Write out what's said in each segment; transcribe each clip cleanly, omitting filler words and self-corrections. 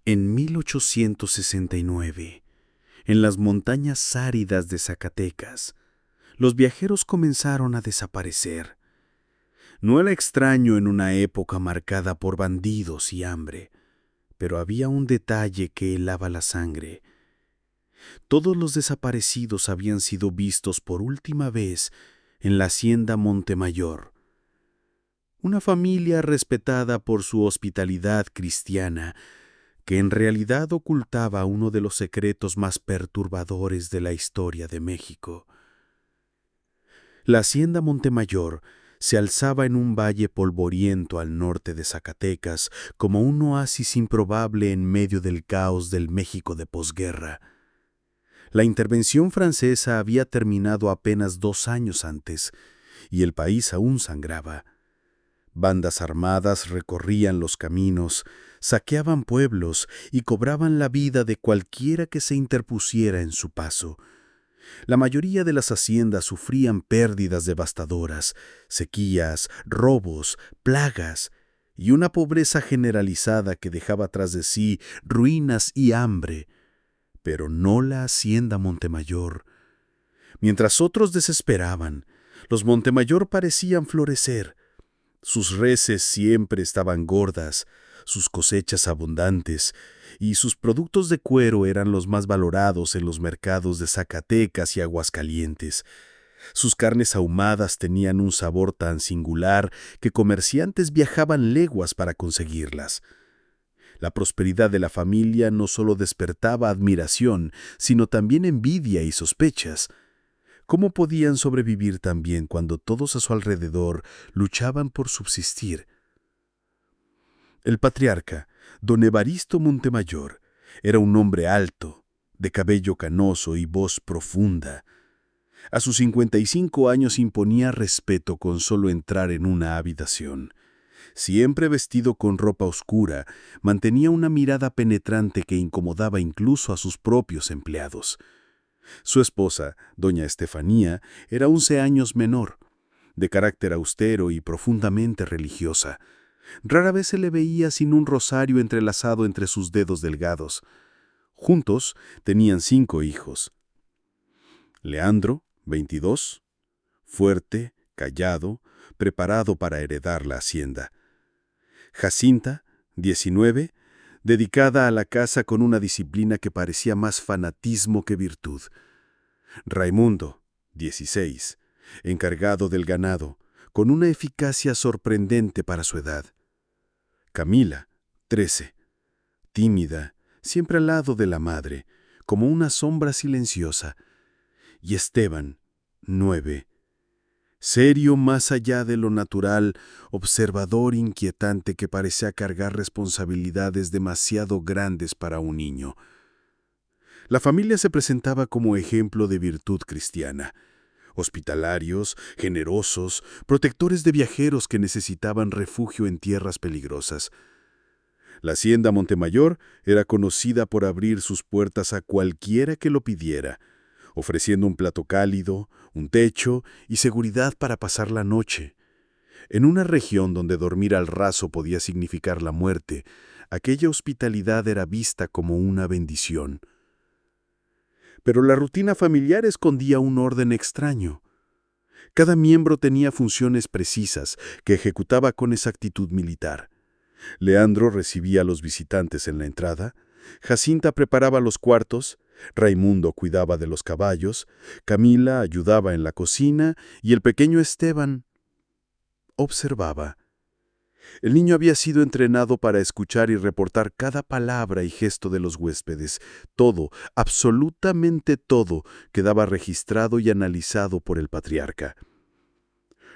En 1869, en las montañas áridas de Zacatecas, los viajeros comenzaron a desaparecer. No era extraño en una época marcada por bandidos y hambre, pero había un detalle que helaba la sangre. Todos los desaparecidos habían sido vistos por última vez en la hacienda Montemayor, una familia respetada por su hospitalidad cristiana, que en realidad ocultaba uno de los secretos más perturbadores de la historia de México. La hacienda Montemayor se alzaba en un valle polvoriento al norte de Zacatecas como un oasis improbable en medio del caos del México de posguerra. La intervención francesa había terminado apenas 2 años antes, y el país aún sangraba. Bandas armadas recorrían los caminos, saqueaban pueblos y cobraban la vida de cualquiera que se interpusiera en su paso. La mayoría de las haciendas sufrían pérdidas devastadoras, sequías, robos, plagas y una pobreza generalizada que dejaba tras de sí ruinas y hambre. Pero no la hacienda Montemayor. Mientras otros desesperaban, los Montemayor parecían florecer. Sus reses siempre estaban gordas, sus cosechas abundantes, y sus productos de cuero eran los más valorados en los mercados de Zacatecas y Aguascalientes. Sus carnes ahumadas tenían un sabor tan singular que comerciantes viajaban leguas para conseguirlas. La prosperidad de la familia no solo despertaba admiración, sino también envidia y sospechas. ¿Cómo podían sobrevivir tan bien cuando todos a su alrededor luchaban por subsistir? El patriarca, don Evaristo Montemayor, era un hombre alto, de cabello canoso y voz profunda. A sus 55 años imponía respeto con solo entrar en una habitación. Siempre vestido con ropa oscura, mantenía una mirada penetrante que incomodaba incluso a sus propios empleados. Su esposa, doña Estefanía, era 11 años menor, de carácter austero y profundamente religiosa. Rara vez se le veía sin un rosario entrelazado entre sus dedos delgados. Juntos tenían 5 hijos. Leandro, 22, fuerte, callado, preparado para heredar la hacienda. Jacinta, 19, dedicada a la casa con una disciplina que parecía más fanatismo que virtud. Raimundo, 16, encargado del ganado, con una eficacia sorprendente para su edad. Camila, 13, tímida, siempre al lado de la madre, como una sombra silenciosa. Y Esteban, 9, serio más allá de lo natural, observador inquietante que parecía cargar responsabilidades demasiado grandes para un niño. La familia se presentaba como ejemplo de virtud cristiana. Hospitalarios, generosos, protectores de viajeros que necesitaban refugio en tierras peligrosas. La hacienda Montemayor era conocida por abrir sus puertas a cualquiera que lo pidiera, ofreciendo un plato cálido, un techo y seguridad para pasar la noche. En una región donde dormir al raso podía significar la muerte, aquella hospitalidad era vista como una bendición. Pero la rutina familiar escondía un orden extraño. Cada miembro tenía funciones precisas que ejecutaba con exactitud militar. Leandro recibía a los visitantes en la entrada, Jacinta preparaba los cuartos, Raimundo cuidaba de los caballos, Camila ayudaba en la cocina y el pequeño Esteban observaba. El niño había sido entrenado para escuchar y reportar cada palabra y gesto de los huéspedes. Todo, absolutamente todo, quedaba registrado y analizado por el patriarca.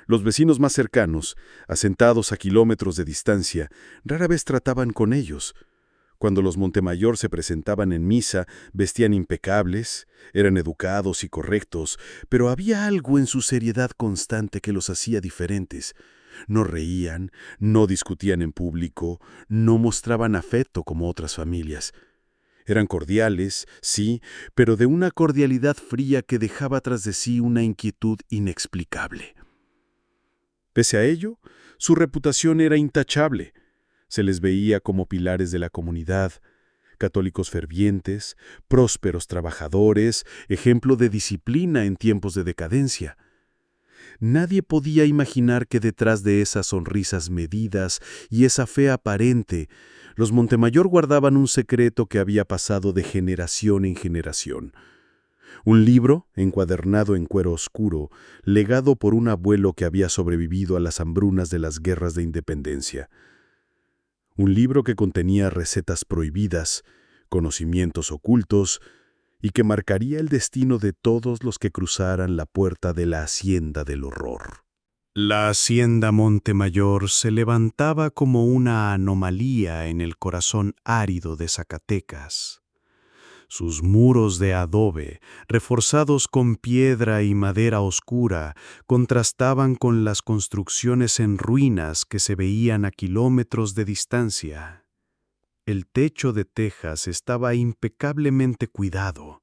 Los vecinos más cercanos, asentados a kilómetros de distancia, rara vez trataban con ellos. Cuando los Montemayor se presentaban en misa, vestían impecables, eran educados y correctos, pero había algo en su seriedad constante que los hacía diferentes. No reían, no discutían en público, no mostraban afecto como otras familias. Eran cordiales, sí, pero de una cordialidad fría que dejaba tras de sí una inquietud inexplicable. Pese a ello, su reputación era intachable. Se les veía como pilares de la comunidad. católicos fervientes, prósperos trabajadores, ejemplo de disciplina en tiempos de decadencia. Nadie podía imaginar que detrás de esas sonrisas medidas y esa fe aparente, los Montemayor guardaban un secreto que había pasado de generación en generación. Un libro, encuadernado en cuero oscuro, legado por un abuelo que había sobrevivido a las hambrunas de las guerras de independencia. Un libro que contenía recetas prohibidas, conocimientos ocultos, y que marcaría el destino de todos los que cruzaran la puerta de la Hacienda del Horror. La Hacienda Montemayor se levantaba como una anomalía en el corazón árido de Zacatecas. Sus muros de adobe, reforzados con piedra y madera oscura, contrastaban con las construcciones en ruinas que se veían a kilómetros de distancia. El techo de tejas estaba impecablemente cuidado,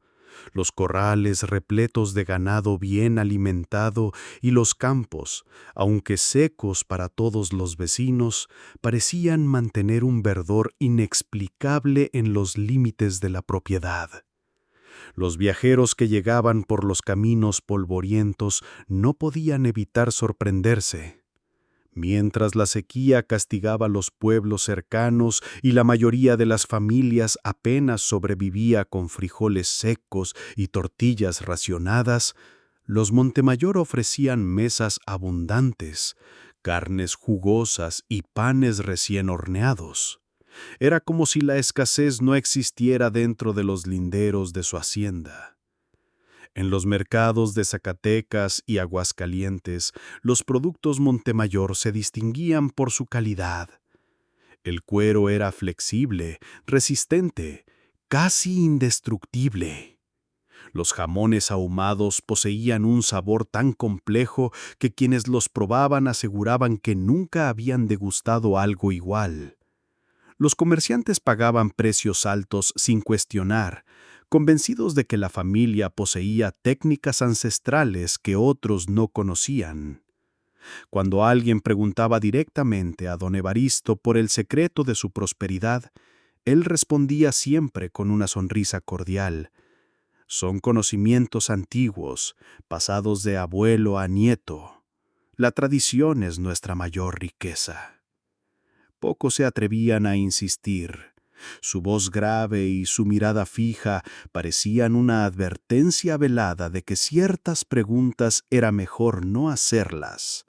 los corrales repletos de ganado bien alimentado y los campos, aunque secos para todos los vecinos, parecían mantener un verdor inexplicable en los límites de la propiedad. Los viajeros que llegaban por los caminos polvorientos no podían evitar sorprenderse. Mientras la sequía castigaba los pueblos cercanos y la mayoría de las familias apenas sobrevivía con frijoles secos y tortillas racionadas, los Montemayor ofrecían mesas abundantes, carnes jugosas y panes recién horneados. Era como si la escasez no existiera dentro de los linderos de su hacienda. En los mercados de Zacatecas y Aguascalientes, los productos Montemayor se distinguían por su calidad. El cuero era flexible, resistente, casi indestructible. Los jamones ahumados poseían un sabor tan complejo que quienes los probaban aseguraban que nunca habían degustado algo igual. Los comerciantes pagaban precios altos sin cuestionar, convencidos de que la familia poseía técnicas ancestrales que otros no conocían. Cuando alguien preguntaba directamente a don Evaristo por el secreto de su prosperidad, él respondía siempre con una sonrisa cordial. Son conocimientos antiguos, pasados de abuelo a nieto. La tradición es nuestra mayor riqueza. Pocos se atrevían a insistir. Su voz grave y su mirada fija parecían una advertencia velada de que ciertas preguntas era mejor no hacerlas.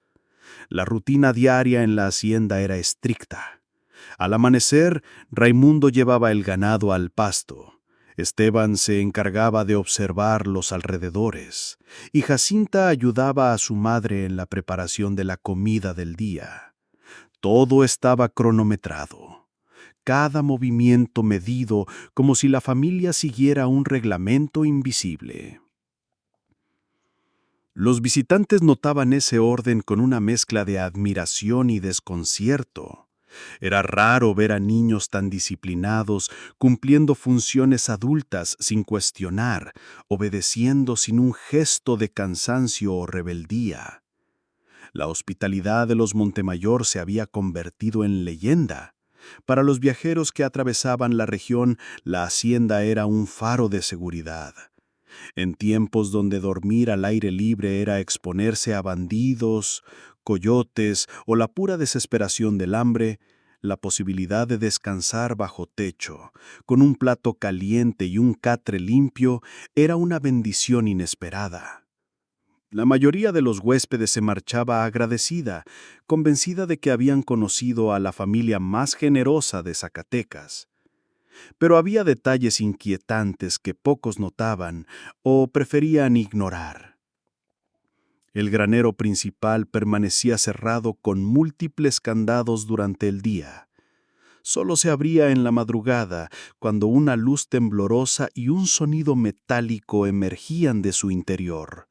La rutina diaria en la hacienda era estricta. Al amanecer, Raimundo llevaba el ganado al pasto. Esteban se encargaba de observar los alrededores, y Jacinta ayudaba a su madre en la preparación de la comida del día. Todo estaba cronometrado, cada movimiento medido como si la familia siguiera un reglamento invisible. Los visitantes notaban ese orden con una mezcla de admiración y desconcierto. Era raro ver a niños tan disciplinados, cumpliendo funciones adultas sin cuestionar, obedeciendo sin un gesto de cansancio o rebeldía. La hospitalidad de los Montemayor se había convertido en leyenda. Para los viajeros que atravesaban la región, la hacienda era un faro de seguridad. En tiempos donde dormir al aire libre era exponerse a bandidos, coyotes o la pura desesperación del hambre, la posibilidad de descansar bajo techo, con un plato caliente y un catre limpio, era una bendición inesperada. La mayoría de los huéspedes se marchaba agradecida, convencida de que habían conocido a la familia más generosa de Zacatecas. Pero había detalles inquietantes que pocos notaban o preferían ignorar. El granero principal permanecía cerrado con múltiples candados durante el día. Solo se abría en la madrugada, cuando una luz temblorosa y un sonido metálico emergían de su interior.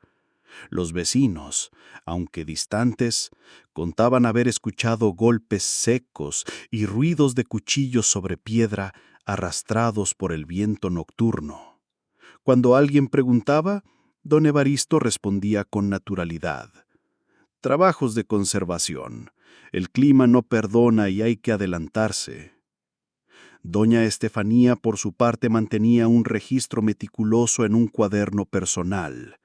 Los vecinos, aunque distantes, contaban haber escuchado golpes secos y ruidos de cuchillos sobre piedra arrastrados por el viento nocturno. Cuando alguien preguntaba, don Evaristo respondía con naturalidad. Trabajos de conservación. El clima no perdona y hay que adelantarse. Doña Estefanía, por su parte, mantenía un registro meticuloso en un cuaderno personal.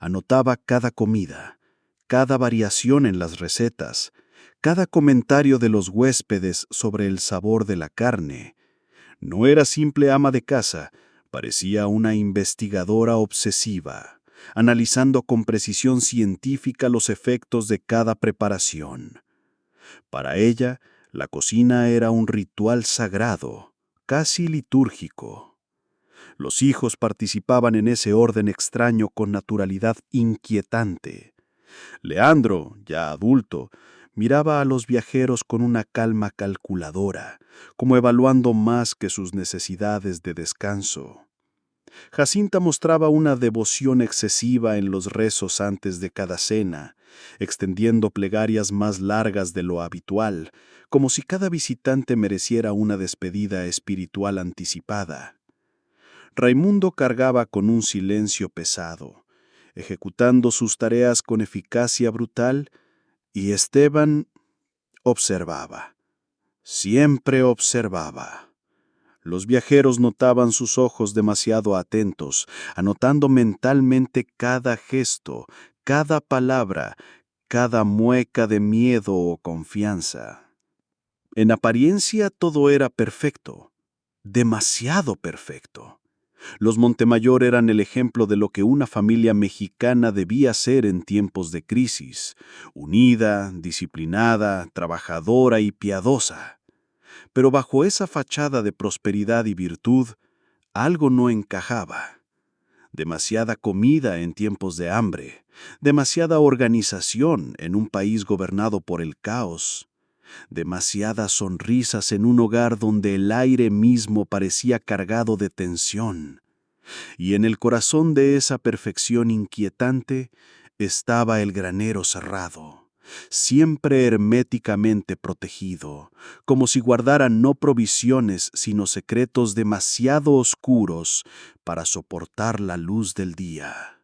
Anotaba cada comida, cada variación en las recetas, cada comentario de los huéspedes sobre el sabor de la carne. No era simple ama de casa, parecía una investigadora obsesiva, analizando con precisión científica los efectos de cada preparación. Para ella, la cocina era un ritual sagrado, casi litúrgico. Los hijos participaban en ese orden extraño con naturalidad inquietante. Leandro, ya adulto, miraba a los viajeros con una calma calculadora, como evaluando más que sus necesidades de descanso. Jacinta mostraba una devoción excesiva en los rezos antes de cada cena, extendiendo plegarias más largas de lo habitual, como si cada visitante mereciera una despedida espiritual anticipada. Raimundo cargaba con un silencio pesado, ejecutando sus tareas con eficacia brutal, y Esteban observaba. Siempre observaba. Los viajeros notaban sus ojos demasiado atentos, anotando mentalmente cada gesto, cada palabra, cada mueca de miedo o confianza. En apariencia todo era perfecto, demasiado perfecto. Los Montemayor eran el ejemplo de lo que una familia mexicana debía ser en tiempos de crisis: unida, disciplinada, trabajadora y piadosa. Pero bajo esa fachada de prosperidad y virtud, algo no encajaba. Demasiada comida en tiempos de hambre, demasiada organización en un país gobernado por el caos, demasiadas sonrisas en un hogar donde el aire mismo parecía cargado de tensión. Y en el corazón de esa perfección inquietante estaba el granero cerrado, siempre herméticamente protegido, como si guardara no provisiones sino secretos demasiado oscuros para soportar la luz del día.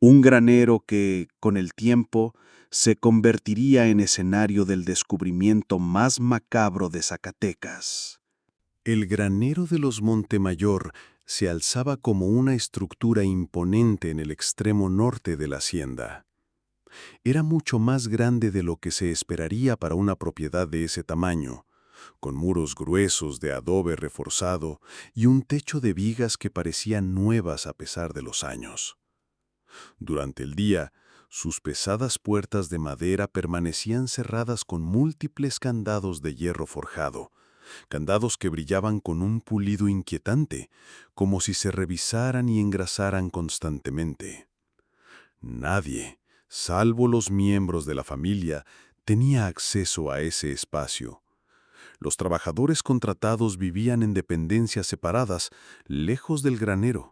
Un granero que, con el tiempo, se convertiría en escenario del descubrimiento más macabro de Zacatecas. El granero de los Montemayor se alzaba como una estructura imponente en el extremo norte de la hacienda. Era mucho más grande de lo que se esperaría para una propiedad de ese tamaño, con muros gruesos de adobe reforzado y un techo de vigas que parecían nuevas a pesar de los años. Durante el día, sus pesadas puertas de madera permanecían cerradas con múltiples candados de hierro forjado, candados que brillaban con un pulido inquietante, como si se revisaran y engrasaran constantemente. Nadie, salvo los miembros de la familia, tenía acceso a ese espacio. Los trabajadores contratados vivían en dependencias separadas, lejos del granero,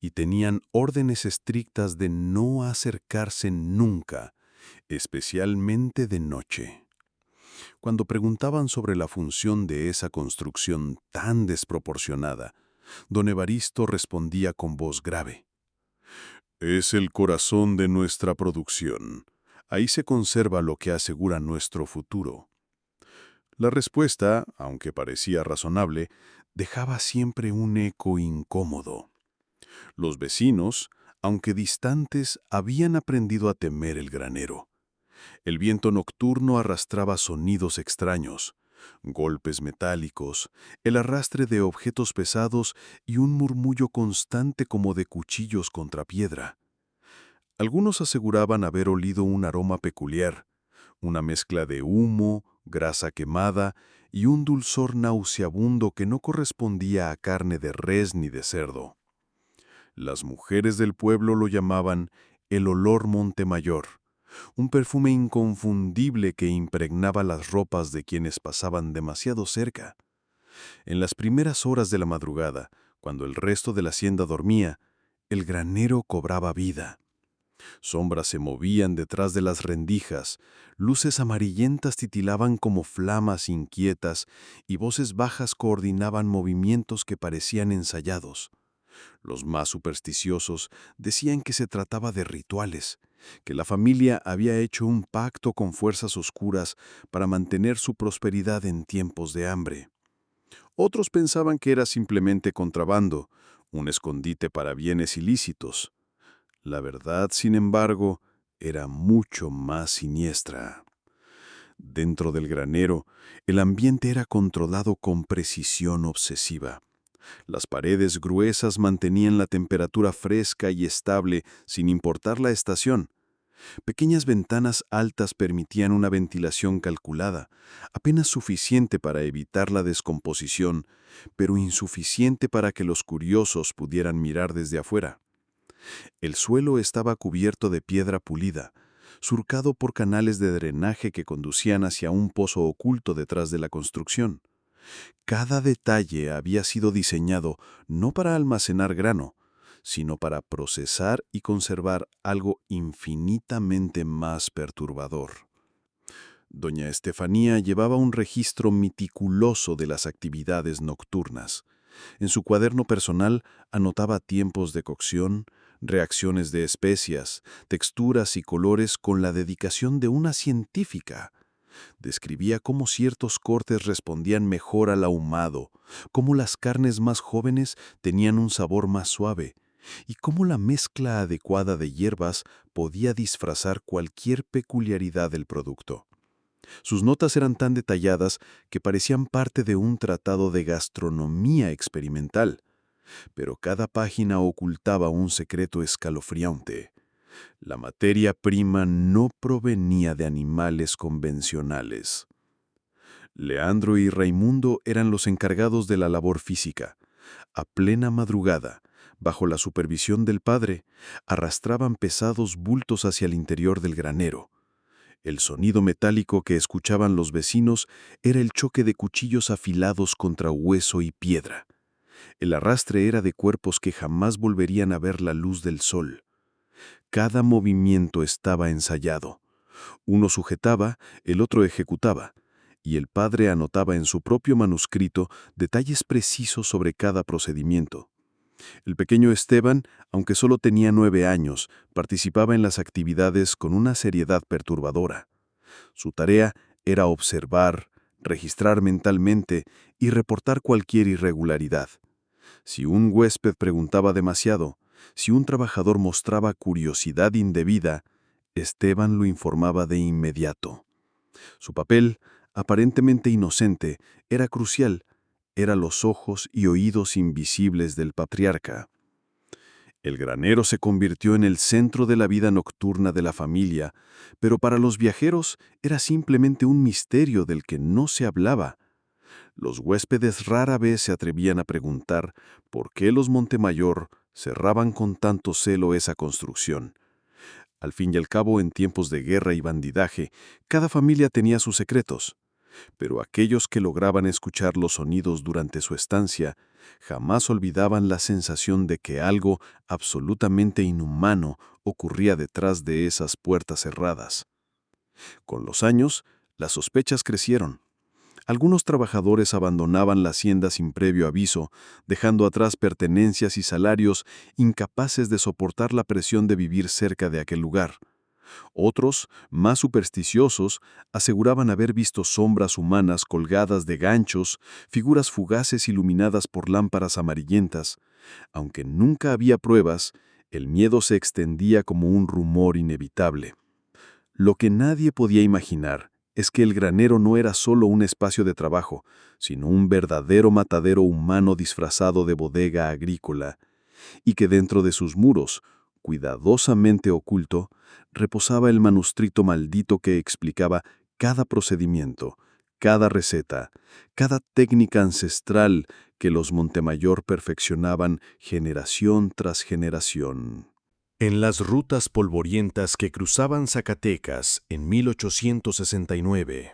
y tenían órdenes estrictas de no acercarse nunca, especialmente de noche. Cuando preguntaban sobre la función de esa construcción tan desproporcionada, don Evaristo respondía con voz grave: «Es el corazón de nuestra producción. Ahí se conserva lo que asegura nuestro futuro». La respuesta, aunque parecía razonable, dejaba siempre un eco incómodo. Los vecinos, aunque distantes, habían aprendido a temer el granero. El viento nocturno arrastraba sonidos extraños, golpes metálicos, el arrastre de objetos pesados y un murmullo constante como de cuchillos contra piedra. Algunos aseguraban haber olido un aroma peculiar, una mezcla de humo, grasa quemada y un dulzor nauseabundo que no correspondía a carne de res ni de cerdo. Las mujeres del pueblo lo llamaban el olor Montemayor, un perfume inconfundible que impregnaba las ropas de quienes pasaban demasiado cerca. En las primeras horas de la madrugada, cuando el resto de la hacienda dormía, el granero cobraba vida. Sombras se movían detrás de las rendijas, luces amarillentas titilaban como flamas inquietas y voces bajas coordinaban movimientos que parecían ensayados. Los más supersticiosos decían que se trataba de rituales, que la familia había hecho un pacto con fuerzas oscuras para mantener su prosperidad en tiempos de hambre. Otros pensaban que era simplemente contrabando, un escondite para bienes ilícitos. La verdad, sin embargo, era mucho más siniestra. Dentro del granero, el ambiente era controlado con precisión obsesiva. Las paredes gruesas mantenían la temperatura fresca y estable sin importar la estación. Pequeñas ventanas altas permitían una ventilación calculada, apenas suficiente para evitar la descomposición, pero insuficiente para que los curiosos pudieran mirar desde afuera. El suelo estaba cubierto de piedra pulida, surcado por canales de drenaje que conducían hacia un pozo oculto detrás de la construcción. Cada detalle había sido diseñado no para almacenar grano, sino para procesar y conservar algo infinitamente más perturbador. Doña Estefanía llevaba un registro meticuloso de las actividades nocturnas. En su cuaderno personal anotaba tiempos de cocción, reacciones de especias, texturas y colores con la dedicación de una científica. Describía cómo ciertos cortes respondían mejor al ahumado, cómo las carnes más jóvenes tenían un sabor más suave, y cómo la mezcla adecuada de hierbas podía disfrazar cualquier peculiaridad del producto. Sus notas eran tan detalladas que parecían parte de un tratado de gastronomía experimental, pero cada página ocultaba un secreto escalofriante. La materia prima no provenía de animales convencionales. Leandro y Raimundo eran los encargados de la labor física. A plena madrugada, bajo la supervisión del padre, arrastraban pesados bultos hacia el interior del granero. El sonido metálico que escuchaban los vecinos era el choque de cuchillos afilados contra hueso y piedra. El arrastre era de cuerpos que jamás volverían a ver la luz del sol. Cada movimiento estaba ensayado. Uno sujetaba, el otro ejecutaba, y el padre anotaba en su propio manuscrito detalles precisos sobre cada procedimiento. El pequeño Esteban, aunque solo tenía 9 años, participaba en las actividades con una seriedad perturbadora. Su tarea era observar, registrar mentalmente y reportar cualquier irregularidad. Si un huésped preguntaba demasiado, si un trabajador mostraba curiosidad indebida, Esteban lo informaba de inmediato. Su papel, aparentemente inocente, era crucial. Era los ojos y oídos invisibles del patriarca. El granero se convirtió en el centro de la vida nocturna de la familia, pero para los viajeros era simplemente un misterio del que no se hablaba. Los huéspedes rara vez se atrevían a preguntar por qué los Montemayor cerraban con tanto celo esa construcción. Al fin y al cabo, en tiempos de guerra y bandidaje, cada familia tenía sus secretos. Pero aquellos que lograban escuchar los sonidos durante su estancia jamás olvidaban la sensación de que algo absolutamente inhumano ocurría detrás de esas puertas cerradas. Con los años, las sospechas crecieron. Algunos trabajadores abandonaban la hacienda sin previo aviso, dejando atrás pertenencias y salarios incapaces de soportar la presión de vivir cerca de aquel lugar. Otros, más supersticiosos, aseguraban haber visto sombras humanas colgadas de ganchos, figuras fugaces iluminadas por lámparas amarillentas. Aunque nunca había pruebas, el miedo se extendía como un rumor inevitable. Lo que nadie podía imaginar es que el granero no era solo un espacio de trabajo, sino un verdadero matadero humano disfrazado de bodega agrícola, y que dentro de sus muros, cuidadosamente oculto, reposaba el manuscrito maldito que explicaba cada procedimiento, cada receta, cada técnica ancestral que los Montemayor perfeccionaban generación tras generación. En las rutas polvorientas que cruzaban Zacatecas en 1869,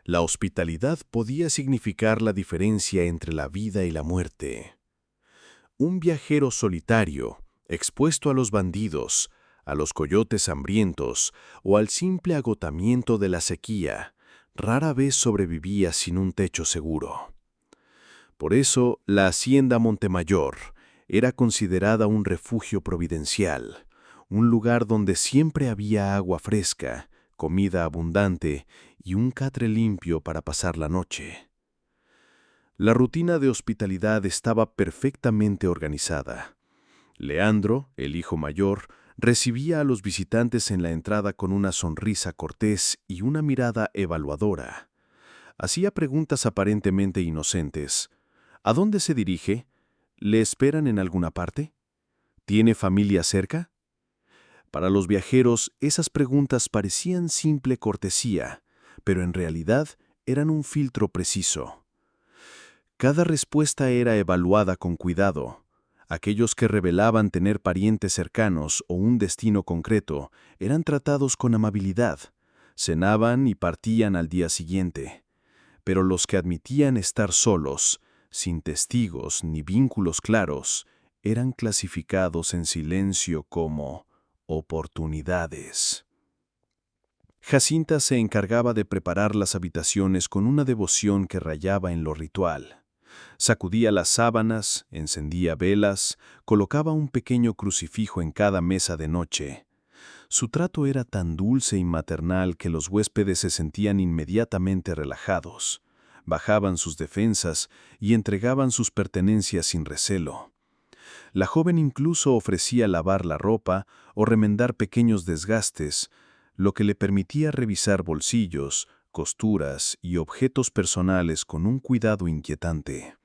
la hospitalidad podía significar la diferencia entre la vida y la muerte. Un viajero solitario, expuesto a los bandidos, a los coyotes hambrientos o al simple agotamiento de la sequía, rara vez sobrevivía sin un techo seguro. Por eso, la hacienda Montemayor era considerada un refugio providencial, un lugar donde siempre había agua fresca, comida abundante y un catre limpio para pasar la noche. La rutina de hospitalidad estaba perfectamente organizada. Leandro, el hijo mayor, recibía a los visitantes en la entrada con una sonrisa cortés y una mirada evaluadora. Hacía preguntas aparentemente inocentes. ¿A dónde se dirige? ¿Le esperan en alguna parte? ¿Tiene familia cerca? Para los viajeros, esas preguntas parecían simple cortesía, pero en realidad eran un filtro preciso. Cada respuesta era evaluada con cuidado. Aquellos que revelaban tener parientes cercanos o un destino concreto eran tratados con amabilidad, cenaban y partían al día siguiente. Pero los que admitían estar solos, sin testigos ni vínculos claros, eran clasificados en silencio como oportunidades. Jacinta se encargaba de preparar las habitaciones con una devoción que rayaba en lo ritual. Sacudía las sábanas, encendía velas, colocaba un pequeño crucifijo en cada mesa de noche. Su trato era tan dulce y maternal que los huéspedes se sentían inmediatamente relajados, bajaban sus defensas y entregaban sus pertenencias sin recelo. La joven incluso ofrecía lavar la ropa o remendar pequeños desgastes, lo que le permitía revisar bolsillos, costuras y objetos personales con un cuidado inquietante.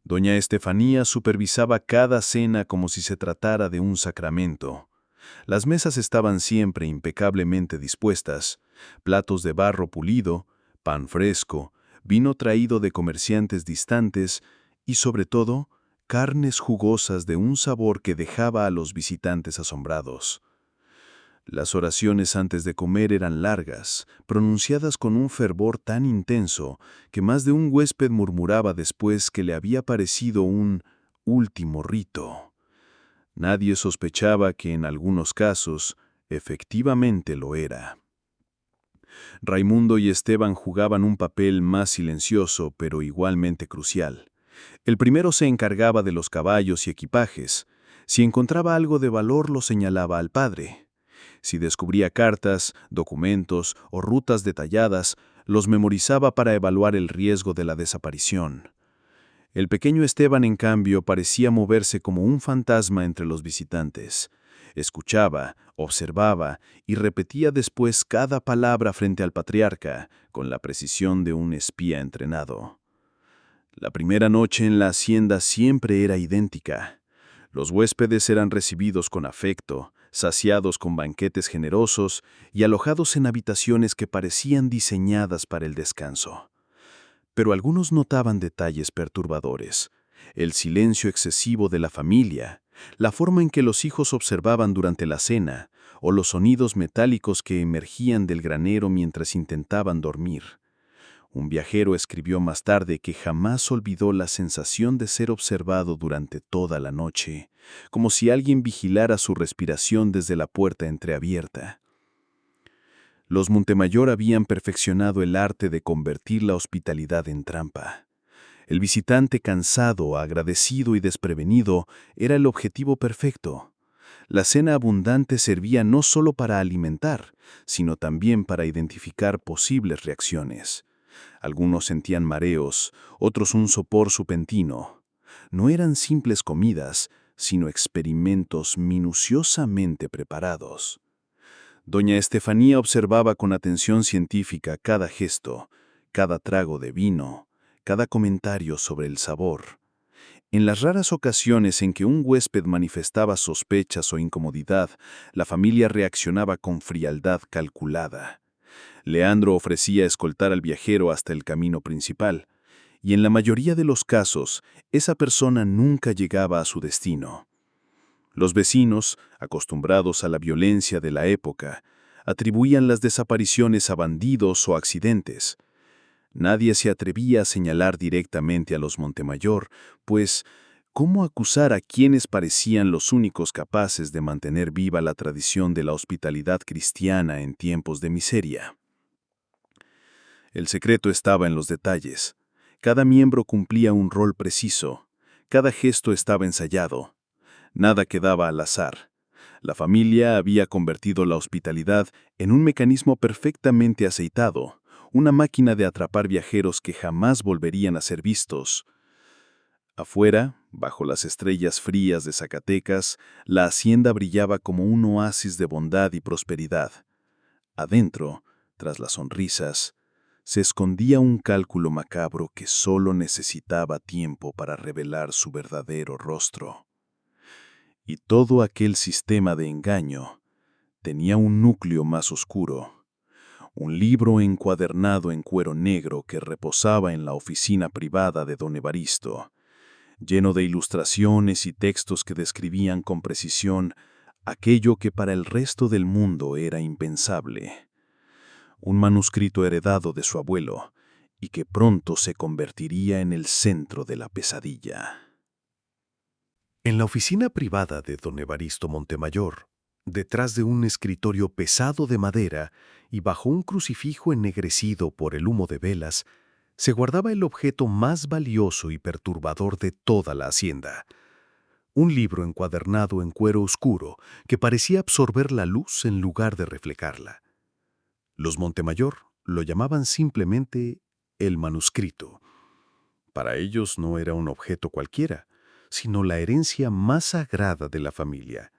Doña Estefanía supervisaba cada cena como si se tratara de un sacramento. Las mesas estaban siempre impecablemente dispuestas, platos de barro pulido, pan fresco, vino traído de comerciantes distantes y, sobre todo, carnes jugosas de un sabor que dejaba a los visitantes asombrados. Las oraciones antes de comer eran largas, pronunciadas con un fervor tan intenso que más de un huésped murmuraba después que le había parecido un último rito. Nadie sospechaba que en algunos casos, efectivamente lo era. Raimundo y Esteban jugaban un papel más silencioso pero igualmente crucial. El primero se encargaba de los caballos y equipajes. Si encontraba algo de valor lo señalaba al padre. Si descubría cartas, documentos o rutas detalladas, los memorizaba para evaluar el riesgo de la desaparición. El pequeño Esteban, en cambio, parecía moverse como un fantasma entre los visitantes. Escuchaba, observaba y repetía después cada palabra frente al patriarca, con la precisión de un espía entrenado. La primera noche en la hacienda siempre era idéntica. Los huéspedes eran recibidos con afecto, saciados con banquetes generosos y alojados en habitaciones que parecían diseñadas para el descanso. Pero algunos notaban detalles perturbadores: el silencio excesivo de la familia, la forma en que los hijos observaban durante la cena, o los sonidos metálicos que emergían del granero mientras intentaban dormir. Un viajero escribió más tarde que jamás olvidó la sensación de ser observado durante toda la noche, como si alguien vigilara su respiración desde la puerta entreabierta. Los Montemayor habían perfeccionado el arte de convertir la hospitalidad en trampa. El visitante cansado, agradecido y desprevenido era el objetivo perfecto. La cena abundante servía no solo para alimentar, sino también para identificar posibles reacciones. Algunos sentían mareos, otros un sopor supentino. No eran simples comidas, sino experimentos minuciosamente preparados. Doña Estefanía observaba con atención científica cada gesto, cada trago de vino, cada comentario sobre el sabor. En las raras ocasiones en que un huésped manifestaba sospechas o incomodidad, la familia reaccionaba con frialdad calculada. Leandro ofrecía escoltar al viajero hasta el camino principal, y en la mayoría de los casos, esa persona nunca llegaba a su destino. Los vecinos, acostumbrados a la violencia de la época, atribuían las desapariciones a bandidos o accidentes. Nadie se atrevía a señalar directamente a los Montemayor, pues, ¿cómo acusar a quienes parecían los únicos capaces de mantener viva la tradición de la hospitalidad cristiana en tiempos de miseria? El secreto estaba en los detalles. Cada miembro cumplía un rol preciso. Cada gesto estaba ensayado. Nada quedaba al azar. La familia había convertido la hospitalidad en un mecanismo perfectamente aceitado, una máquina de atrapar viajeros que jamás volverían a ser vistos. Afuera, bajo las estrellas frías de Zacatecas, la hacienda brillaba como un oasis de bondad y prosperidad. Adentro, tras las sonrisas, se escondía un cálculo macabro que solo necesitaba tiempo para revelar su verdadero rostro. Y todo aquel sistema de engaño tenía un núcleo más oscuro, un libro encuadernado en cuero negro que reposaba en la oficina privada de don Evaristo, lleno de ilustraciones y textos que describían con precisión aquello que para el resto del mundo era impensable. Un manuscrito heredado de su abuelo y que pronto se convertiría en el centro de la pesadilla. En la oficina privada de don Evaristo Montemayor, detrás de un escritorio pesado de madera y bajo un crucifijo ennegrecido por el humo de velas, se guardaba el objeto más valioso y perturbador de toda la hacienda. Un libro encuadernado en cuero oscuro que parecía absorber la luz en lugar de reflejarla. Los Montemayor lo llamaban simplemente el manuscrito. Para ellos no era un objeto cualquiera, sino la herencia más sagrada de la familia.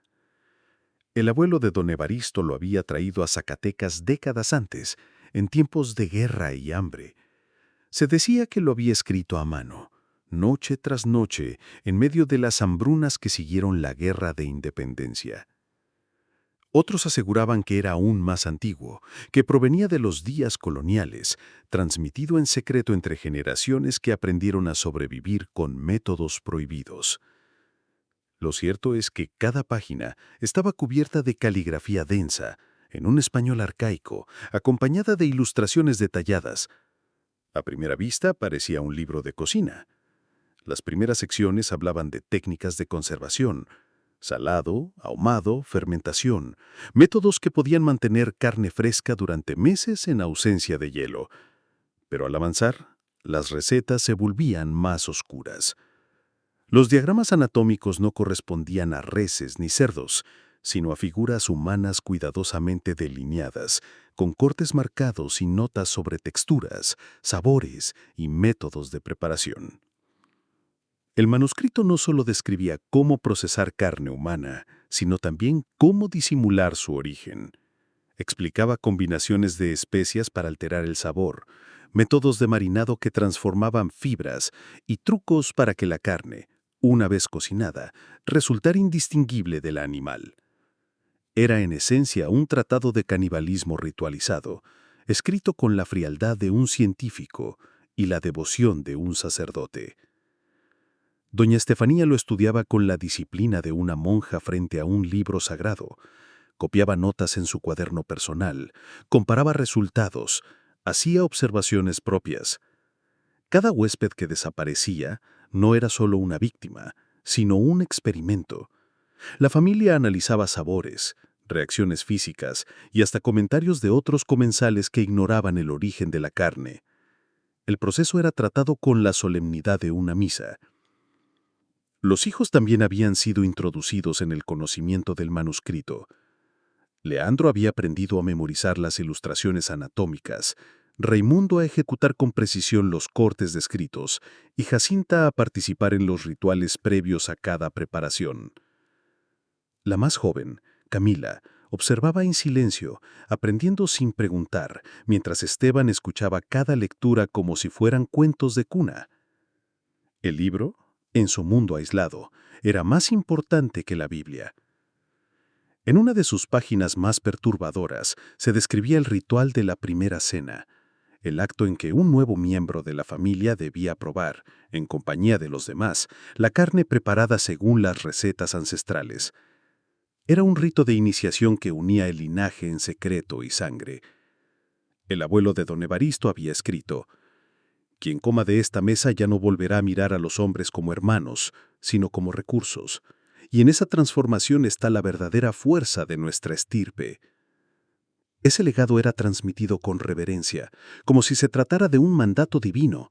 El abuelo de don Evaristo lo había traído a Zacatecas décadas antes, en tiempos de guerra y hambre. Se decía que lo había escrito a mano, noche tras noche, en medio de las hambrunas que siguieron la Guerra de Independencia. Otros aseguraban que era aún más antiguo, que provenía de los días coloniales, transmitido en secreto entre generaciones que aprendieron a sobrevivir con métodos prohibidos. Lo cierto es que cada página estaba cubierta de caligrafía densa, en un español arcaico, acompañada de ilustraciones detalladas. A primera vista parecía un libro de cocina. Las primeras secciones hablaban de técnicas de conservación, salado, ahumado, fermentación, métodos que podían mantener carne fresca durante meses en ausencia de hielo. Pero al avanzar, las recetas se volvían más oscuras. Los diagramas anatómicos no correspondían a reses ni cerdos, sino a figuras humanas cuidadosamente delineadas, con cortes marcados y notas sobre texturas, sabores y métodos de preparación. El manuscrito no solo describía cómo procesar carne humana, sino también cómo disimular su origen. Explicaba combinaciones de especias para alterar el sabor, métodos de marinado que transformaban fibras y trucos para que la carne, una vez cocinada, resultara indistinguible de la animal. Era en esencia un tratado de canibalismo ritualizado, escrito con la frialdad de un científico y la devoción de un sacerdote. Doña Estefanía lo estudiaba con la disciplina de una monja frente a un libro sagrado. Copiaba notas en su cuaderno personal, comparaba resultados, hacía observaciones propias. Cada huésped que desaparecía no era solo una víctima, sino un experimento. La familia analizaba sabores, reacciones físicas y hasta comentarios de otros comensales que ignoraban el origen de la carne. El proceso era tratado con la solemnidad de una misa. Los hijos también habían sido introducidos en el conocimiento del manuscrito. Leandro había aprendido a memorizar las ilustraciones anatómicas, Raimundo a ejecutar con precisión los cortes descritos y Jacinta a participar en los rituales previos a cada preparación. La más joven, Camila, observaba en silencio, aprendiendo sin preguntar, mientras Esteban escuchaba cada lectura como si fueran cuentos de cuna. El libro, en su mundo aislado, era más importante que la Biblia. En una de sus páginas más perturbadoras se describía el ritual de la primera cena, el acto en que un nuevo miembro de la familia debía probar, en compañía de los demás, la carne preparada según las recetas ancestrales. Era un rito de iniciación que unía el linaje en secreto y sangre. El abuelo de don Evaristo había escrito: «Quien coma de esta mesa ya no volverá a mirar a los hombres como hermanos, sino como recursos. Y en esa transformación está la verdadera fuerza de nuestra estirpe». Ese legado era transmitido con reverencia, como si se tratara de un mandato divino.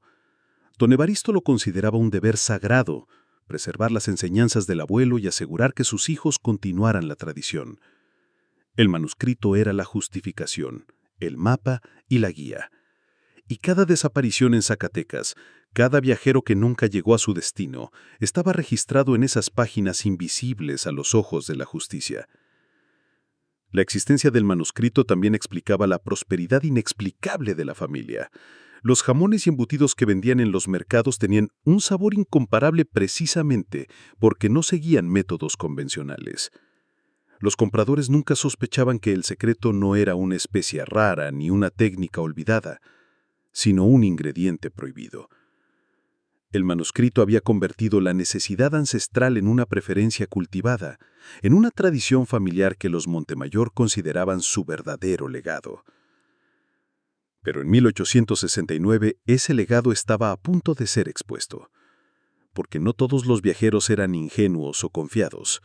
Don Evaristo lo consideraba un deber sagrado, preservar las enseñanzas del abuelo y asegurar que sus hijos continuaran la tradición. El manuscrito era la justificación, el mapa y la guía. Y cada desaparición en Zacatecas, cada viajero que nunca llegó a su destino, estaba registrado en esas páginas invisibles a los ojos de la justicia. La existencia del manuscrito también explicaba la prosperidad inexplicable de la familia. Los jamones y embutidos que vendían en los mercados tenían un sabor incomparable precisamente porque no seguían métodos convencionales. Los compradores nunca sospechaban que el secreto no era una especia rara ni una técnica olvidada, sino un ingrediente prohibido. El manuscrito había convertido la necesidad ancestral en una preferencia cultivada, en una tradición familiar que los Montemayor consideraban su verdadero legado. Pero en 1869 ese legado estaba a punto de ser expuesto, porque no todos los viajeros eran ingenuos o confiados.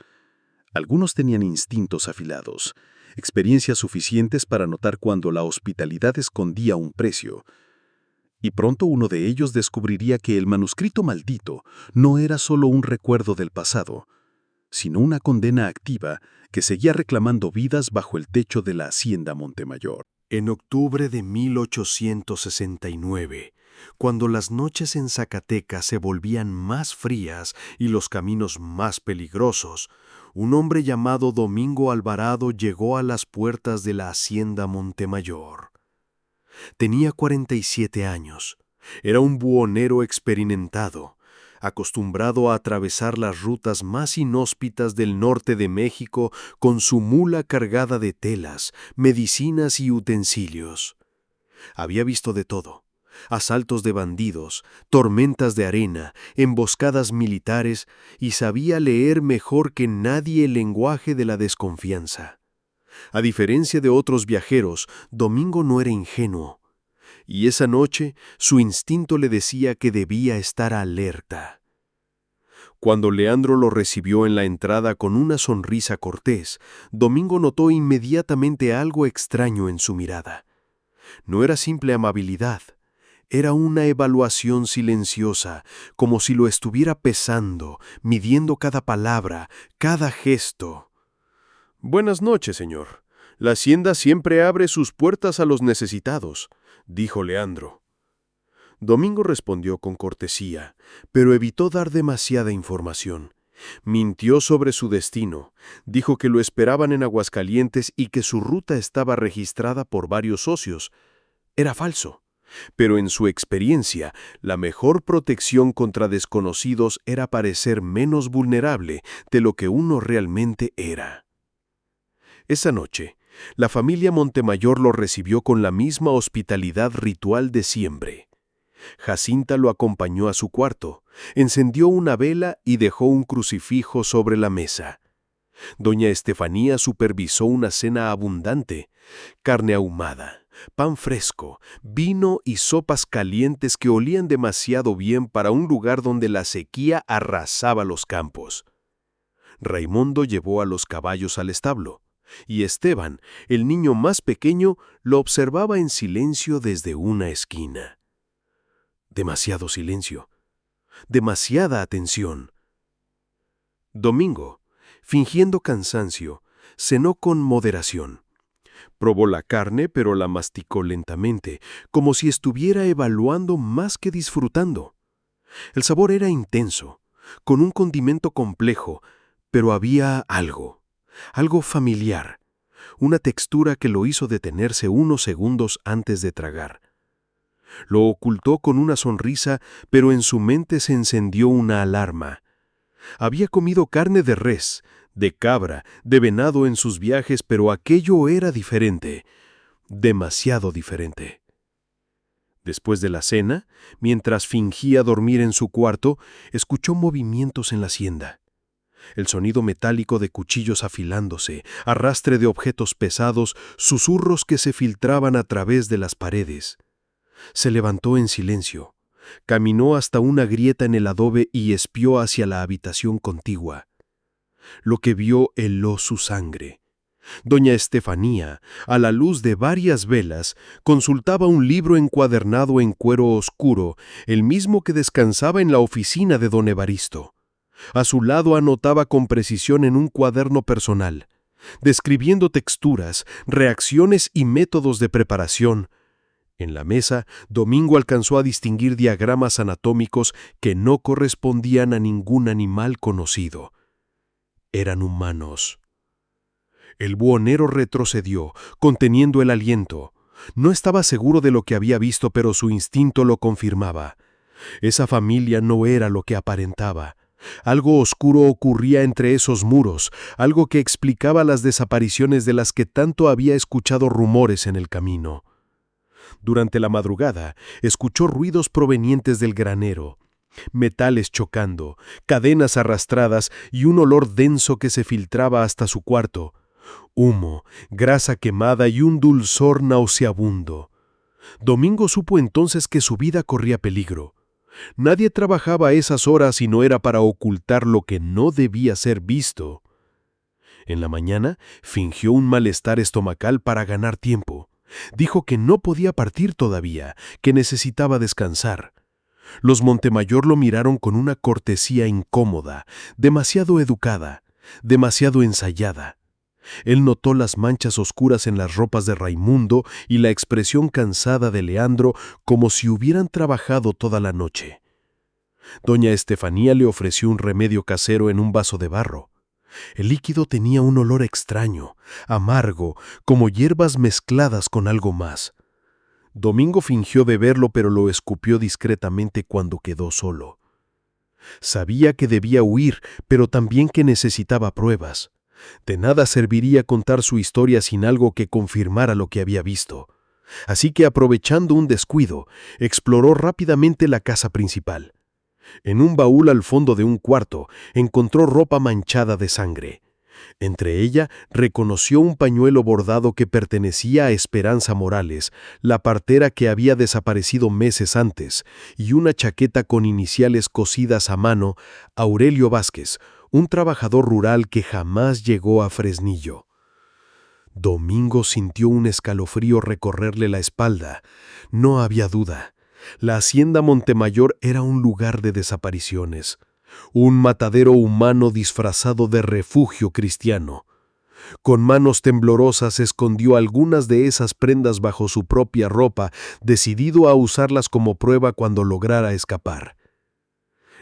Algunos tenían instintos afilados, experiencias suficientes para notar cuando la hospitalidad escondía un precio. Y pronto uno de ellos descubriría que el manuscrito maldito no era solo un recuerdo del pasado, sino una condena activa que seguía reclamando vidas bajo el techo de la hacienda Montemayor. En octubre de 1869, cuando las noches en Zacatecas se volvían más frías y los caminos más peligrosos, un hombre llamado Domingo Alvarado llegó a las puertas de la hacienda Montemayor. Tenía 47 años. Era un buhonero experimentado, acostumbrado a atravesar las rutas más inhóspitas del norte de México con su mula cargada de telas, medicinas y utensilios. Había visto de todo: asaltos de bandidos, tormentas de arena, emboscadas militares, y sabía leer mejor que nadie el lenguaje de la desconfianza. A diferencia de otros viajeros, Domingo no era ingenuo, y esa noche su instinto le decía que debía estar alerta. Cuando Leandro lo recibió en la entrada con una sonrisa cortés, Domingo notó inmediatamente algo extraño en su mirada. No era simple amabilidad, era una evaluación silenciosa, como si lo estuviera pesando, midiendo cada palabra, cada gesto. «Buenas noches, señor. La hacienda siempre abre sus puertas a los necesitados», dijo Leandro. Domingo respondió con cortesía, pero evitó dar demasiada información. Mintió sobre su destino, dijo que lo esperaban en Aguascalientes y que su ruta estaba registrada por varios socios. Era falso, pero en su experiencia, la mejor protección contra desconocidos era parecer menos vulnerable de lo que uno realmente era. Esa noche, la familia Montemayor lo recibió con la misma hospitalidad ritual de siempre. Jacinta lo acompañó a su cuarto, encendió una vela y dejó un crucifijo sobre la mesa. Doña Estefanía supervisó una cena abundante: carne ahumada, pan fresco, vino y sopas calientes que olían demasiado bien para un lugar donde la sequía arrasaba los campos. Raimundo llevó a los caballos al establo, y Esteban, el niño más pequeño, lo observaba en silencio desde una esquina. Demasiado silencio, demasiada atención. Domingo, fingiendo cansancio, cenó con moderación. Probó la carne, pero la masticó lentamente, como si estuviera evaluando más que disfrutando. El sabor era intenso, con un condimento complejo, pero había algo familiar, una textura que lo hizo detenerse unos segundos antes de tragar. Lo ocultó con una sonrisa, pero en su mente se encendió una alarma. Había comido carne de res, de cabra, de venado en sus viajes, pero aquello era diferente, demasiado diferente. Después de la cena, mientras fingía dormir en su cuarto, escuchó movimientos en la hacienda. El sonido metálico de cuchillos afilándose, arrastre de objetos pesados, susurros que se filtraban a través de las paredes. Se levantó en silencio, caminó hasta una grieta en el adobe y espió hacia la habitación contigua. Lo que vio heló su sangre. Doña Estefanía, a la luz de varias velas, consultaba un libro encuadernado en cuero oscuro, el mismo que descansaba en la oficina de don Evaristo. A su lado anotaba con precisión en un cuaderno personal, describiendo texturas, reacciones y métodos de preparación, En la mesa, Domingo alcanzó a distinguir diagramas anatómicos que no correspondían a ningún animal conocido. Eran humanos. El buhonero retrocedió, conteniendo el aliento. No estaba seguro de lo que había visto, pero su instinto lo confirmaba. Esa familia no era lo que aparentaba. Algo oscuro ocurría entre esos muros, algo que explicaba las desapariciones de las que tanto había escuchado rumores en el camino. Durante la madrugada, escuchó ruidos provenientes del granero, metales chocando, cadenas arrastradas y un olor denso que se filtraba hasta su cuarto. Humo, grasa quemada y un dulzor nauseabundo. Domingo supo entonces que su vida corría peligro. Nadie trabajaba a esas horas y no era para ocultar lo que no debía ser visto. En la mañana, fingió un malestar estomacal para ganar tiempo. Dijo que no podía partir todavía, que necesitaba descansar. Los Montemayor lo miraron con una cortesía incómoda, demasiado educada, demasiado ensayada. Él notó las manchas oscuras en las ropas de Raimundo y la expresión cansada de Leandro, como si hubieran trabajado toda la noche. Doña Estefanía le ofreció un remedio casero en un vaso de barro. El líquido tenía un olor extraño, amargo, como hierbas mezcladas con algo más. Domingo fingió beberlo, pero lo escupió discretamente cuando quedó solo. Sabía que debía huir, pero también que necesitaba pruebas. De nada serviría contar su historia sin algo que confirmara lo que había visto. Así que, aprovechando un descuido, exploró rápidamente la casa principal. En un baúl al fondo de un cuarto encontró ropa manchada de sangre. Entre ella reconoció un pañuelo bordado que pertenecía a Esperanza Morales, la partera que había desaparecido meses antes, y una chaqueta con iniciales cosidas a mano, Aurelio Vázquez, un trabajador rural que jamás llegó a Fresnillo. Domingo sintió un escalofrío recorrerle la espalda. No había duda. La hacienda Montemayor era un lugar de desapariciones, un matadero humano disfrazado de refugio cristiano. Con manos temblorosas escondió algunas de esas prendas bajo su propia ropa, decidido a usarlas como prueba cuando lograra escapar.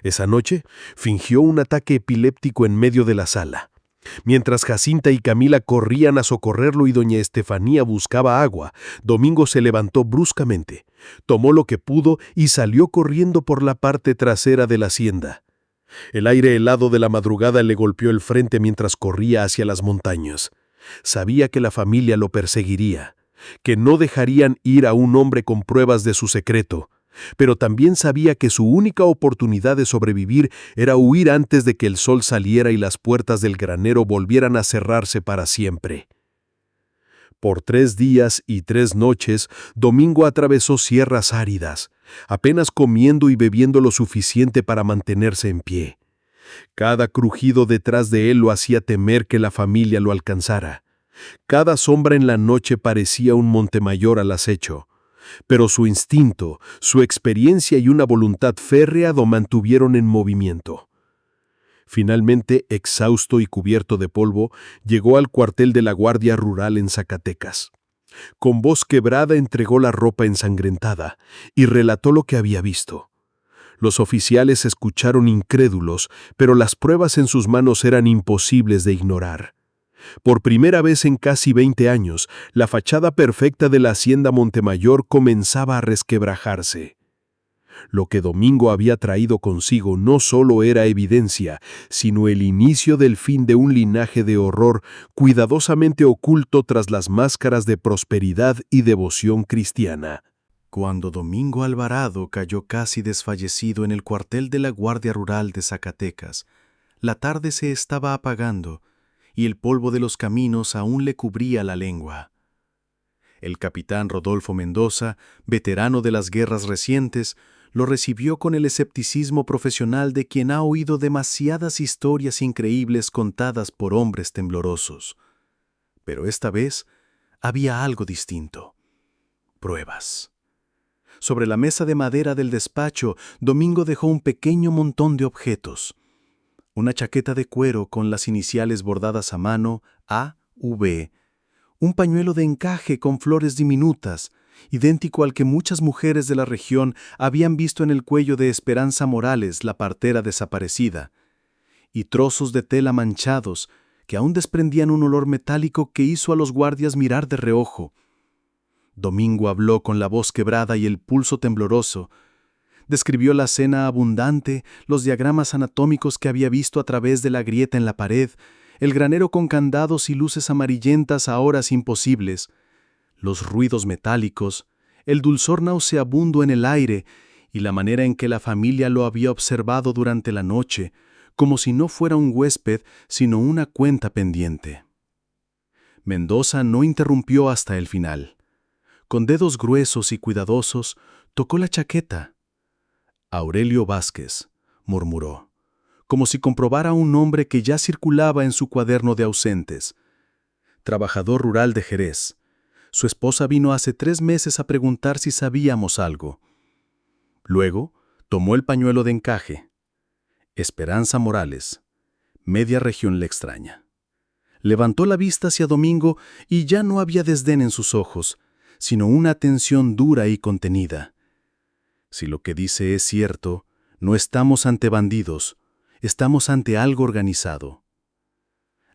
Esa noche fingió un ataque epiléptico en medio de la sala. Mientras Jacinta y Camila corrían a socorrerlo y doña Estefanía buscaba agua, Domingo se levantó bruscamente, tomó lo que pudo y salió corriendo por la parte trasera de la hacienda. El aire helado de la madrugada le golpeó el frente mientras corría hacia las montañas. Sabía que la familia lo perseguiría, que no dejarían ir a un hombre con pruebas de su secreto, pero también sabía que su única oportunidad de sobrevivir era huir antes de que el sol saliera y las puertas del granero volvieran a cerrarse para siempre. Por 3 días y 3 noches, Domingo atravesó sierras áridas, apenas comiendo y bebiendo lo suficiente para mantenerse en pie. Cada crujido detrás de él lo hacía temer que la familia lo alcanzara. Cada sombra en la noche parecía un Montemayor al acecho. Pero su instinto, su experiencia y una voluntad férrea lo mantuvieron en movimiento. Finalmente, exhausto y cubierto de polvo, llegó al cuartel de la Guardia Rural en Zacatecas. Con voz quebrada entregó la ropa ensangrentada y relató lo que había visto. Los oficiales escucharon incrédulos, pero las pruebas en sus manos eran imposibles de ignorar. Por primera vez en casi 20 años, la fachada perfecta de la hacienda Montemayor comenzaba a resquebrajarse. Lo que Domingo había traído consigo no solo era evidencia, sino el inicio del fin de un linaje de horror cuidadosamente oculto tras las máscaras de prosperidad y devoción cristiana. Cuando Domingo Alvarado cayó casi desfallecido en el cuartel de la Guardia Rural de Zacatecas, la tarde se estaba apagando y el polvo de los caminos aún le cubría la lengua. El capitán Rodolfo Mendoza, veterano de las guerras recientes, lo recibió con el escepticismo profesional de quien ha oído demasiadas historias increíbles contadas por hombres temblorosos. Pero esta vez había algo distinto. Pruebas. Sobre la mesa de madera del despacho, Domingo dejó un pequeño montón de objetos. Una chaqueta de cuero con las iniciales bordadas a mano, A.V., un pañuelo de encaje con flores diminutas idéntico al que muchas mujeres de la región habían visto en el cuello de Esperanza Morales, la partera desaparecida, y trozos de tela manchados que aún desprendían un olor metálico que hizo a los guardias mirar de reojo. Domingo habló con la voz quebrada y el pulso tembloroso. Describió la escena abundante, los diagramas anatómicos que había visto a través de la grieta en la pared, el granero con candados y luces amarillentas a horas imposibles, los ruidos metálicos, el dulzor nauseabundo en el aire y la manera en que la familia lo había observado durante la noche, como si no fuera un huésped, sino una cuenta pendiente. Mendoza no interrumpió hasta el final. Con dedos gruesos y cuidadosos, tocó la chaqueta. Aurelio Vázquez, murmuró, como si comprobara un nombre que ya circulaba en su cuaderno de ausentes. Trabajador rural de Jerez. Su esposa vino hace 3 meses a preguntar si sabíamos algo. Luego, tomó el pañuelo de encaje. Esperanza Morales, media región le extraña. Levantó la vista hacia Domingo y ya no había desdén en sus ojos, sino una atención dura y contenida. Si lo que dice es cierto, no estamos ante bandidos, estamos ante algo organizado.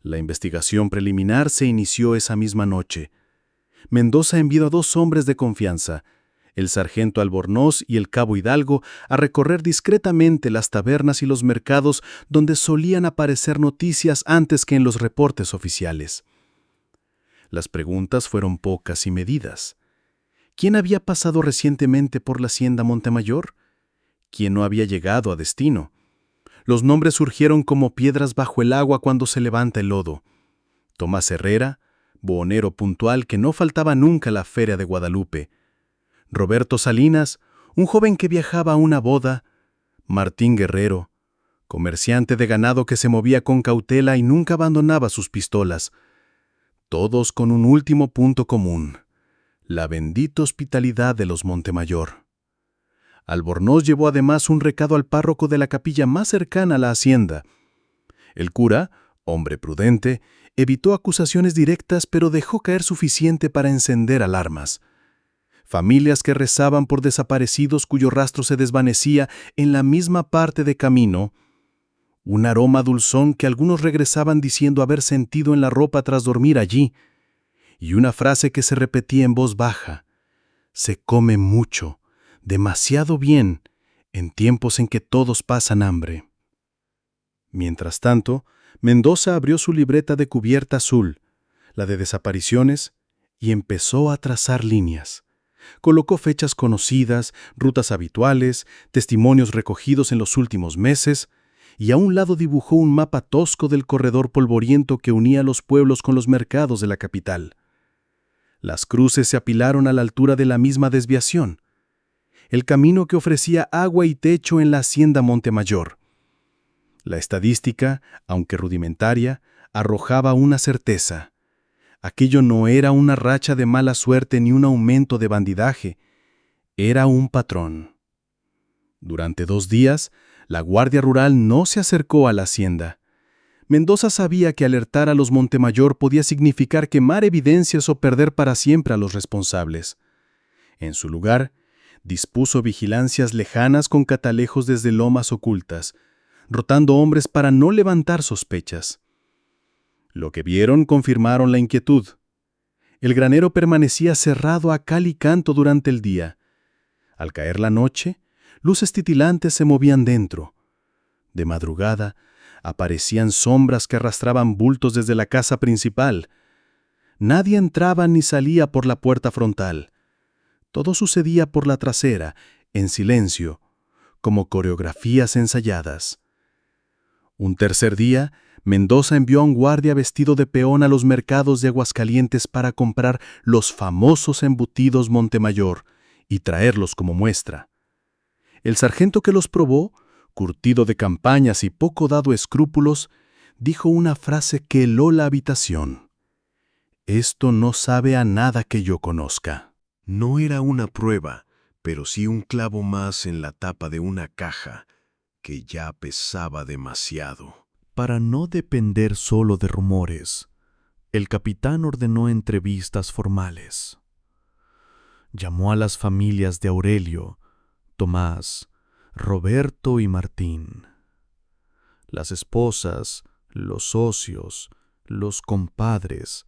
La investigación preliminar se inició esa misma noche. Mendoza envió a 2 hombres de confianza, el sargento Albornoz y el cabo Hidalgo, a recorrer discretamente las tabernas y los mercados donde solían aparecer noticias antes que en los reportes oficiales. Las preguntas fueron pocas y medidas. ¿Quién había pasado recientemente por la hacienda Montemayor? ¿Quién no había llegado a destino? Los nombres surgieron como piedras bajo el agua cuando se levanta el lodo. Tomás Herrera, buhonero puntual que no faltaba nunca a la feria de Guadalupe. Roberto Salinas, un joven que viajaba a una boda. Martín Guerrero, comerciante de ganado que se movía con cautela y nunca abandonaba sus pistolas. Todos con un último punto común: la bendita hospitalidad de los Montemayor. Albornoz llevó además un recado al párroco de la capilla más cercana a la hacienda. El cura, hombre prudente, evitó acusaciones directas, pero dejó caer suficiente para encender alarmas. Familias que rezaban por desaparecidos cuyo rastro se desvanecía en la misma parte de camino. Un aroma dulzón que algunos regresaban diciendo haber sentido en la ropa tras dormir allí. Y una frase que se repetía en voz baja: se come mucho, demasiado bien, en tiempos en que todos pasan hambre. Mientras tanto, Mendoza abrió su libreta de cubierta azul, la de desapariciones, y empezó a trazar líneas. Colocó fechas conocidas, rutas habituales, testimonios recogidos en los últimos meses, y a un lado dibujó un mapa tosco del corredor polvoriento que unía los pueblos con los mercados de la capital. Las cruces se apilaron a la altura de la misma desviación, el camino que ofrecía agua y techo en la hacienda Montemayor. La estadística, aunque rudimentaria, arrojaba una certeza. Aquello no era una racha de mala suerte ni un aumento de bandidaje, era un patrón. Durante 2 días, la Guardia Rural no se acercó a la hacienda. Mendoza sabía que alertar a los Montemayor podía significar quemar evidencias o perder para siempre a los responsables. En su lugar, dispuso vigilancias lejanas con catalejos desde lomas ocultas, rotando hombres para no levantar sospechas. Lo que vieron confirmaron la inquietud. El granero permanecía cerrado a cal y canto durante el día. Al caer la noche, luces titilantes se movían dentro. De madrugada, aparecían sombras que arrastraban bultos desde la casa principal. Nadie entraba ni salía por la puerta frontal. Todo sucedía por la trasera, en silencio, como coreografías ensayadas. Un tercer día, Mendoza envió a un guardia vestido de peón a los mercados de Aguascalientes para comprar los famosos embutidos Montemayor y traerlos como muestra. El sargento que los probó, curtido de campañas y poco dado a escrúpulos, dijo una frase que heló la habitación: «Esto no sabe a nada que yo conozca». No era una prueba, pero sí un clavo más en la tapa de una caja que ya pesaba demasiado. Para no depender solo de rumores, el capitán ordenó entrevistas formales. Llamó a las familias de Aurelio, Tomás, Roberto y Martín. Las esposas, los socios, los compadres,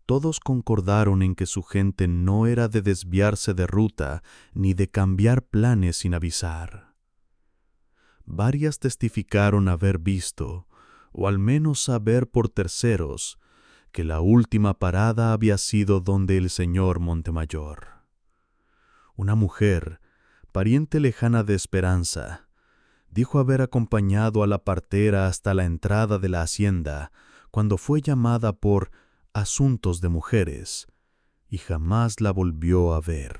todos concordaron en que su gente no era de desviarse de ruta ni de cambiar planes sin avisar. Varias testificaron haber visto, o al menos saber por terceros, que la última parada había sido donde el señor Montemayor. Una mujer, pariente lejana de Esperanza, dijo haber acompañado a la partera hasta la entrada de la hacienda cuando fue llamada por asuntos de mujeres y jamás la volvió a ver.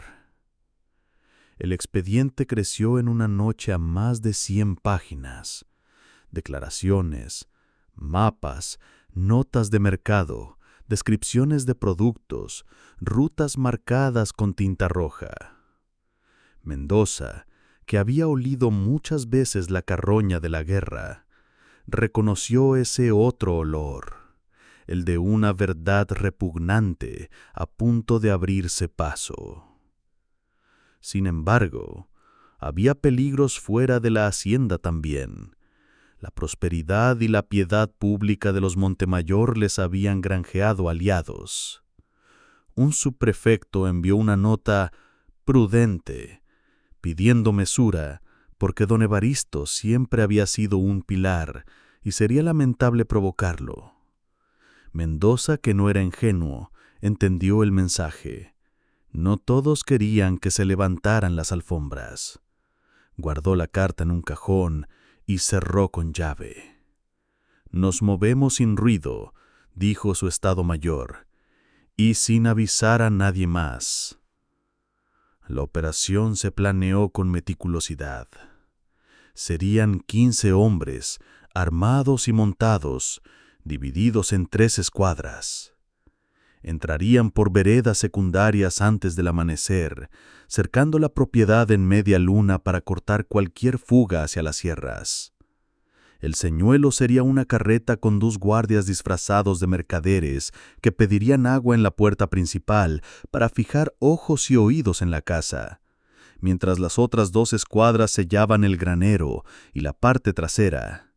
El expediente creció en una noche a más de 100 páginas. Declaraciones, mapas, notas de mercado, descripciones de productos, rutas marcadas con tinta roja. Mendoza, que había olido muchas veces la carroña de la guerra, reconoció ese otro olor, el de una verdad repugnante a punto de abrirse paso. Sin embargo, había peligros fuera de la hacienda también. La prosperidad y la piedad pública de los Montemayor les habían granjeado aliados. Un subprefecto envió una nota prudente, pidiendo mesura, porque don Evaristo siempre había sido un pilar y sería lamentable provocarlo. Mendoza, que no era ingenuo, entendió el mensaje. No todos querían que se levantaran las alfombras. Guardó la carta en un cajón y cerró con llave. «Nos movemos sin ruido», dijo su estado mayor, «y sin avisar a nadie más». La operación se planeó con meticulosidad. Serían 15 hombres, armados y montados, divididos en 3 escuadras. Entrarían por veredas secundarias antes del amanecer, cercando la propiedad en media luna para cortar cualquier fuga hacia las sierras. El señuelo sería una carreta con 2 guardias disfrazados de mercaderes que pedirían agua en la puerta principal para fijar ojos y oídos en la casa, mientras las otras 2 escuadras sellaban el granero y la parte trasera.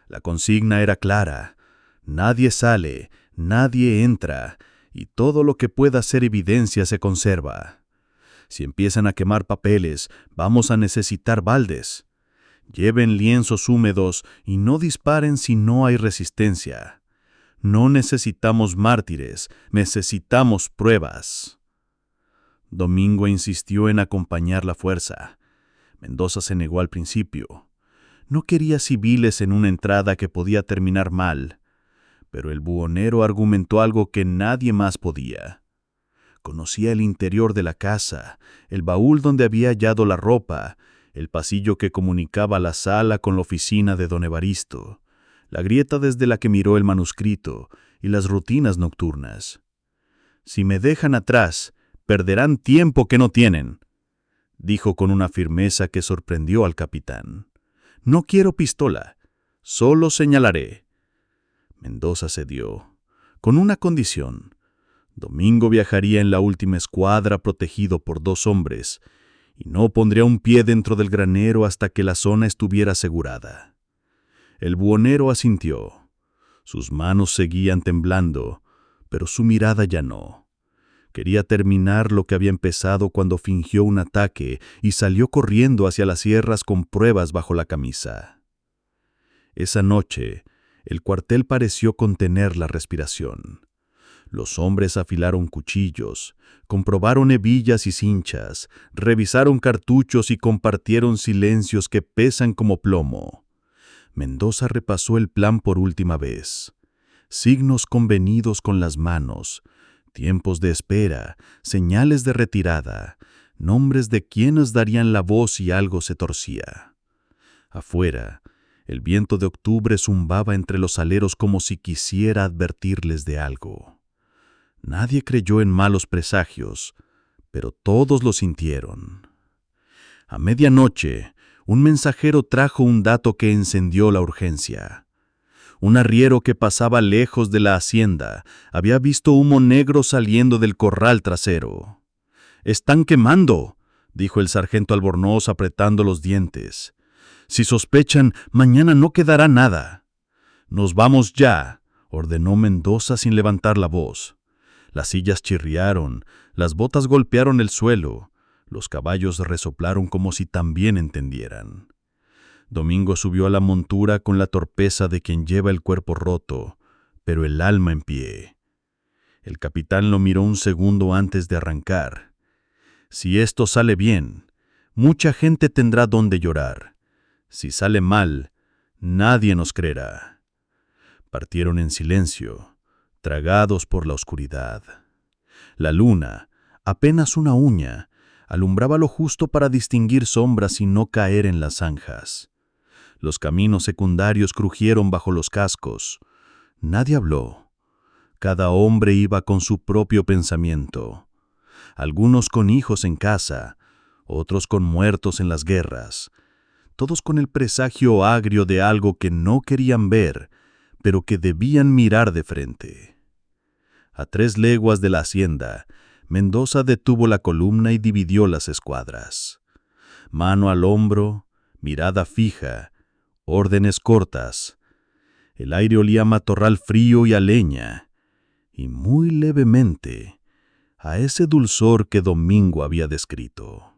La consigna era clara: nadie sale, nadie entra, y todo lo que pueda ser evidencia se conserva. Si empiezan a quemar papeles, vamos a necesitar baldes. Lleven lienzos húmedos y no disparen si no hay resistencia. No necesitamos mártires, necesitamos pruebas. Domingo insistió en acompañar la fuerza. Mendoza se negó al principio. No quería civiles en una entrada que podía terminar mal, pero el buhonero argumentó algo que nadie más podía. Conocía el interior de la casa, el baúl donde había hallado la ropa, el pasillo que comunicaba la sala con la oficina de don Evaristo, la grieta desde la que miró el manuscrito y las rutinas nocturnas. «Si me dejan atrás, perderán tiempo que no tienen», dijo con una firmeza que sorprendió al capitán. «No quiero pistola, solo señalaré». Mendoza cedió, con una condición. Domingo viajaría en la última escuadra protegido por 2 hombres, y no pondría un pie dentro del granero hasta que la zona estuviera asegurada. El buhonero asintió. Sus manos seguían temblando, pero su mirada ya no. Quería terminar lo que había empezado cuando fingió un ataque y salió corriendo hacia las sierras con pruebas bajo la camisa. Esa noche, el cuartel pareció contener la respiración. Los hombres afilaron cuchillos, comprobaron hebillas y cinchas, revisaron cartuchos y compartieron silencios que pesan como plomo. Mendoza repasó el plan por última vez. Signos convenidos con las manos, tiempos de espera, señales de retirada, nombres de quienes darían la voz si algo se torcía. Afuera, el viento de octubre zumbaba entre los aleros como si quisiera advertirles de algo. Nadie creyó en malos presagios, pero todos lo sintieron. A medianoche, un mensajero trajo un dato que encendió la urgencia. Un arriero que pasaba lejos de la hacienda había visto humo negro saliendo del corral trasero. «¡Están quemando!», dijo el sargento Albornoz apretando los dientes. «Si sospechan, mañana no quedará nada». «Nos vamos ya», ordenó Mendoza sin levantar la voz. Las sillas chirriaron, las botas golpearon el suelo, los caballos resoplaron como si también entendieran. Domingo subió a la montura con la torpeza de quien lleva el cuerpo roto, pero el alma en pie. El capitán lo miró un segundo antes de arrancar. «Si esto sale bien, mucha gente tendrá donde llorar. Si sale mal, nadie nos creerá». Partieron en silencio, tragados por la oscuridad. La luna, apenas una uña, alumbraba lo justo para distinguir sombras y no caer en las zanjas. Los caminos secundarios crujieron bajo los cascos. Nadie habló. Cada hombre iba con su propio pensamiento. Algunos con hijos en casa, otros con muertos en las guerras. Todos con el presagio agrio de algo que no querían ver, pero que debían mirar de frente. A 3 leguas de la hacienda, Mendoza detuvo la columna y dividió las escuadras. Mano al hombro, mirada fija, órdenes cortas. El aire olía a matorral frío y a leña, y muy levemente a ese dulzor que Domingo había descrito.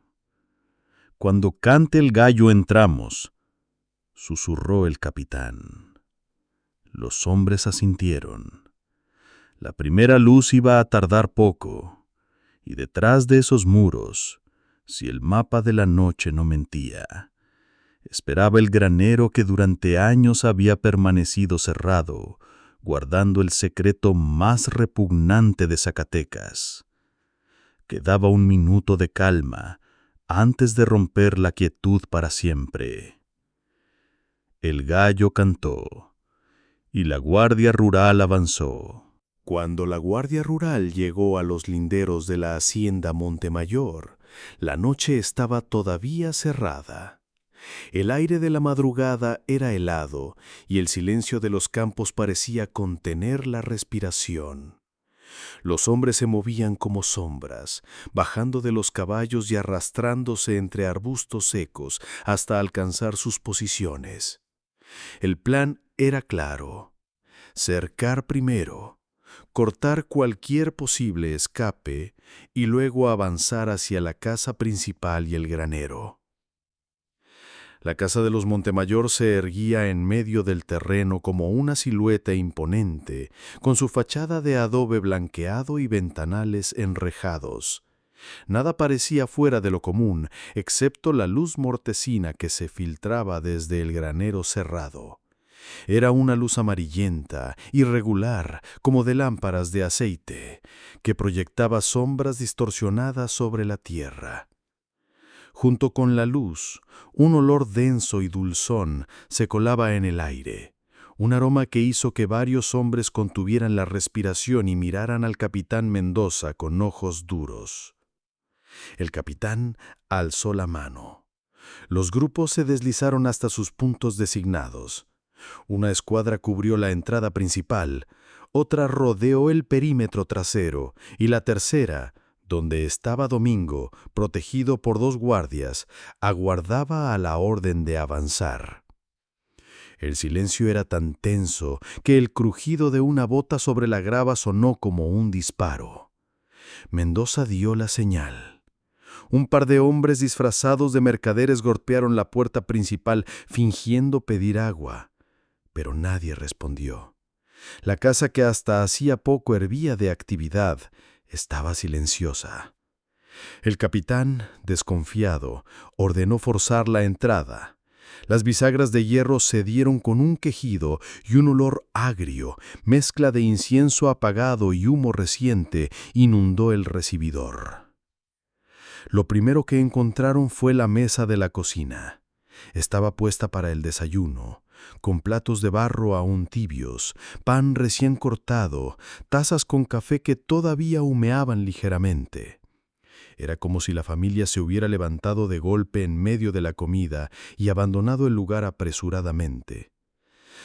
«Cuando cante el gallo entramos», susurró el capitán. Los hombres asintieron. La primera luz iba a tardar poco, y detrás de esos muros, si el mapa de la noche no mentía, esperaba el granero que durante años había permanecido cerrado, guardando el secreto más repugnante de Zacatecas. Quedaba un minuto de calma antes de romper la quietud para siempre. El gallo cantó y la Guardia Rural avanzó. Cuando la Guardia Rural llegó a los linderos de la hacienda Montemayor, la noche estaba todavía cerrada. El aire de la madrugada era helado y el silencio de los campos parecía contener la respiración. Los hombres se movían como sombras, bajando de los caballos y arrastrándose entre arbustos secos hasta alcanzar sus posiciones. El plan era claro: cercar primero, cortar cualquier posible escape y luego avanzar hacia la casa principal y el granero. La casa de los Montemayor se erguía en medio del terreno como una silueta imponente, con su fachada de adobe blanqueado y ventanales enrejados. Nada parecía fuera de lo común, excepto la luz mortecina que se filtraba desde el granero cerrado. Era una luz amarillenta, irregular, como de lámparas de aceite, que proyectaba sombras distorsionadas sobre la tierra. Junto con la luz, un olor denso y dulzón se colaba en el aire, un aroma que hizo que varios hombres contuvieran la respiración y miraran al capitán Mendoza con ojos duros. El capitán alzó la mano. Los grupos se deslizaron hasta sus puntos designados. Una escuadra cubrió la entrada principal, otra rodeó el perímetro trasero y la tercera, donde estaba Domingo, protegido por 2 guardias, aguardaba a la orden de avanzar. El silencio era tan tenso que el crujido de una bota sobre la grava sonó como un disparo. Mendoza dio la señal. Un par de hombres disfrazados de mercaderes golpearon la puerta principal fingiendo pedir agua, pero nadie respondió. La casa, que hasta hacía poco hervía de actividad, estaba silenciosa. El capitán, desconfiado, ordenó forzar la entrada. Las bisagras de hierro cedieron con un quejido y un olor agrio, mezcla de incienso apagado y humo reciente, inundó el recibidor. Lo primero que encontraron fue la mesa de la cocina. Estaba puesta para el desayuno, con platos de barro aún tibios, pan recién cortado, tazas con café que todavía humeaban ligeramente. Era como si la familia se hubiera levantado de golpe en medio de la comida y abandonado el lugar apresuradamente.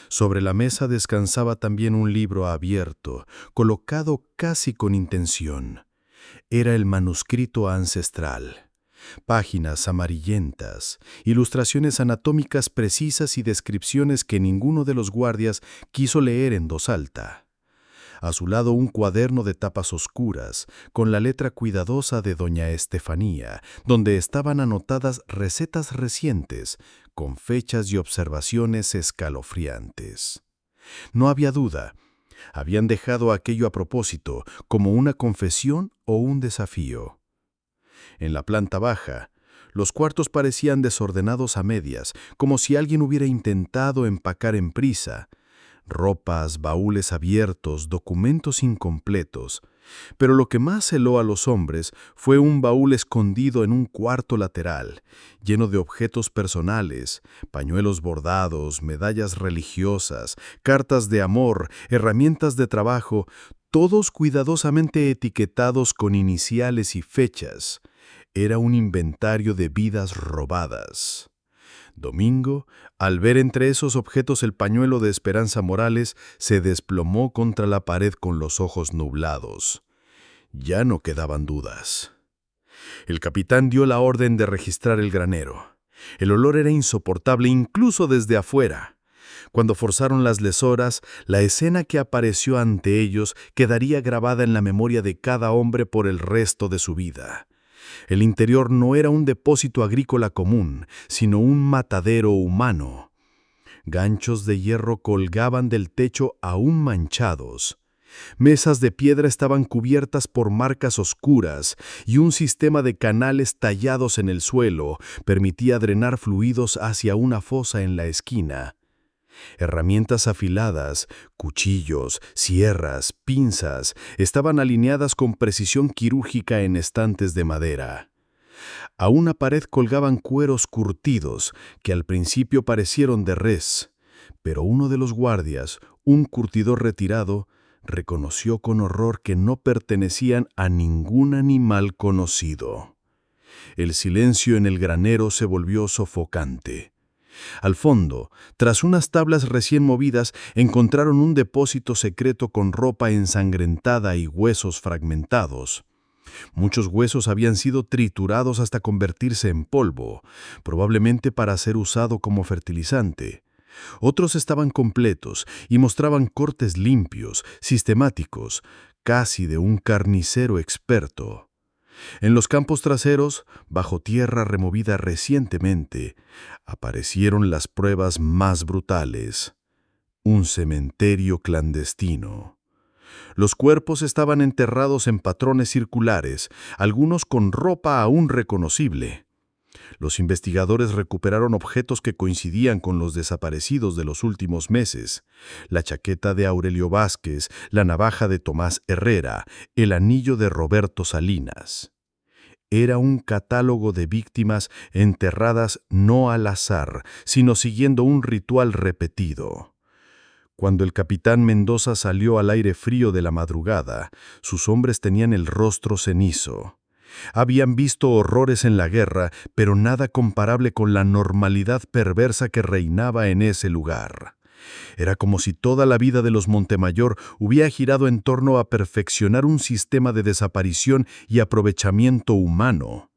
Sobre la mesa descansaba también un libro abierto, colocado casi con intención. Era el manuscrito ancestral. Páginas amarillentas, ilustraciones anatómicas precisas y descripciones que ninguno de los guardias quiso leer en voz alta. A su lado un cuaderno de tapas oscuras, con la letra cuidadosa de doña Estefanía, donde estaban anotadas recetas recientes, con fechas y observaciones escalofriantes. No había duda. Habían dejado aquello a propósito, como una confesión o un desafío. En la planta baja, los cuartos parecían desordenados a medias, como si alguien hubiera intentado empacar en prisa. Ropas, baúles abiertos, documentos incompletos. Pero lo que más celó a los hombres fue un baúl escondido en un cuarto lateral, lleno de objetos personales, pañuelos bordados, medallas religiosas, cartas de amor, herramientas de trabajo, todos cuidadosamente etiquetados con iniciales y fechas. Era un inventario de vidas robadas. Domingo, al ver entre esos objetos el pañuelo de Esperanza Morales, se desplomó contra la pared con los ojos nublados. Ya no quedaban dudas. El capitán dio la orden de registrar el granero. El olor era insoportable incluso desde afuera. Cuando forzaron las lesoras, la escena que apareció ante ellos quedaría grabada en la memoria de cada hombre por el resto de su vida. El interior no era un depósito agrícola común, sino un matadero humano. Ganchos de hierro colgaban del techo aún manchados. Mesas de piedra estaban cubiertas por marcas oscuras y un sistema de canales tallados en el suelo permitía drenar fluidos hacia una fosa en la esquina. Herramientas afiladas, cuchillos, sierras, pinzas, estaban alineadas con precisión quirúrgica en estantes de madera. A una pared colgaban cueros curtidos, que al principio parecieron de res, pero uno de los guardias, un curtidor retirado, reconoció con horror que no pertenecían a ningún animal conocido. El silencio en el granero se volvió sofocante. Al fondo, tras unas tablas recién movidas, encontraron un depósito secreto con ropa ensangrentada y huesos fragmentados. Muchos huesos habían sido triturados hasta convertirse en polvo, probablemente para ser usado como fertilizante. Otros estaban completos y mostraban cortes limpios, sistemáticos, casi de un carnicero experto. En los campos traseros, bajo tierra removida recientemente, aparecieron las pruebas más brutales. Un cementerio clandestino. Los cuerpos estaban enterrados en patrones circulares, algunos con ropa aún reconocible. Los investigadores recuperaron objetos que coincidían con los desaparecidos de los últimos meses: la chaqueta de Aurelio Vázquez, la navaja de Tomás Herrera, el anillo de Roberto Salinas. Era un catálogo de víctimas enterradas no al azar, sino siguiendo un ritual repetido. Cuando el capitán Mendoza salió al aire frío de la madrugada, sus hombres tenían el rostro cenizo. Habían visto horrores en la guerra, pero nada comparable con la normalidad perversa que reinaba en ese lugar. Era como si toda la vida de los Montemayor hubiera girado en torno a perfeccionar un sistema de desaparición y aprovechamiento humano,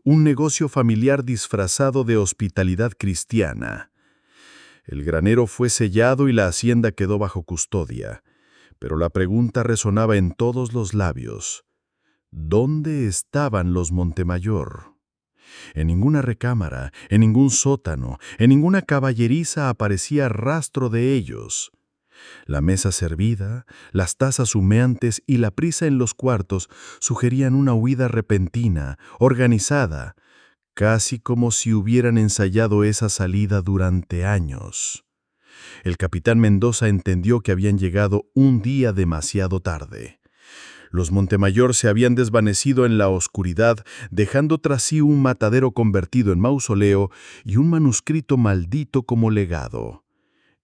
un negocio familiar disfrazado de hospitalidad cristiana. El granero fue sellado y la hacienda quedó bajo custodia, pero la pregunta resonaba en todos los labios: ¿dónde estaban los Montemayor? En ninguna recámara, en ningún sótano, en ninguna caballeriza aparecía rastro de ellos. La mesa servida, las tazas humeantes y la prisa en los cuartos sugerían una huida repentina, organizada, casi como si hubieran ensayado esa salida durante años. El capitán Mendoza entendió que habían llegado un día demasiado tarde. Los Montemayor se habían desvanecido en la oscuridad, dejando tras sí un matadero convertido en mausoleo y un manuscrito maldito como legado.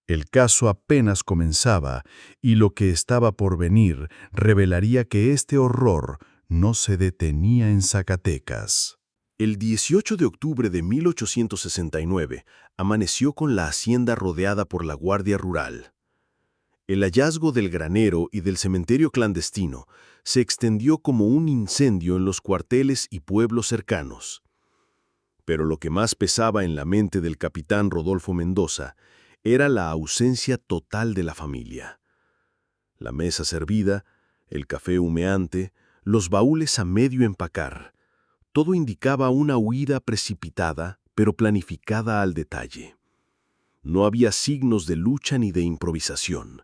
El caso apenas comenzaba, y lo que estaba por venir revelaría que este horror no se detenía en Zacatecas. El 18 de octubre de 1869 amaneció con la hacienda rodeada por la Guardia Rural. El hallazgo del granero y del cementerio clandestino se extendió como un incendio en los cuarteles y pueblos cercanos. Pero lo que más pesaba en la mente del capitán Rodolfo Mendoza era la ausencia total de la familia. La mesa servida, el café humeante, los baúles a medio empacar, todo indicaba una huida precipitada, pero planificada al detalle. No había signos de lucha ni de improvisación.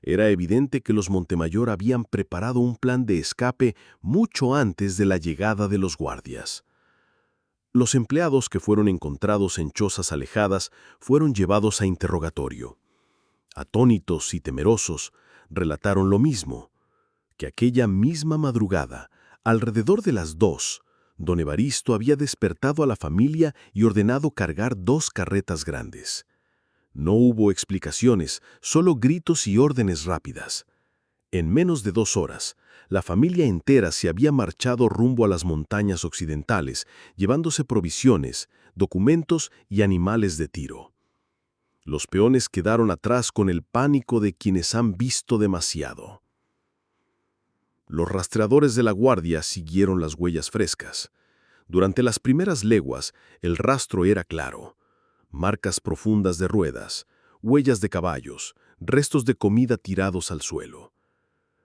Era evidente que los Montemayor habían preparado un plan de escape mucho antes de la llegada de los guardias. Los empleados que fueron encontrados en chozas alejadas fueron llevados a interrogatorio. Atónitos y temerosos, relataron lo mismo, que aquella misma madrugada, alrededor de las 2, don Evaristo había despertado a la familia y ordenado cargar 2 carretas grandes. No hubo explicaciones, solo gritos y órdenes rápidas. En menos de 2 horas, la familia entera se había marchado rumbo a las montañas occidentales, llevándose provisiones, documentos y animales de tiro. Los peones quedaron atrás con el pánico de quienes han visto demasiado. Los rastreadores de la guardia siguieron las huellas frescas. Durante las primeras leguas, el rastro era claro. Marcas profundas de ruedas, huellas de caballos, restos de comida tirados al suelo.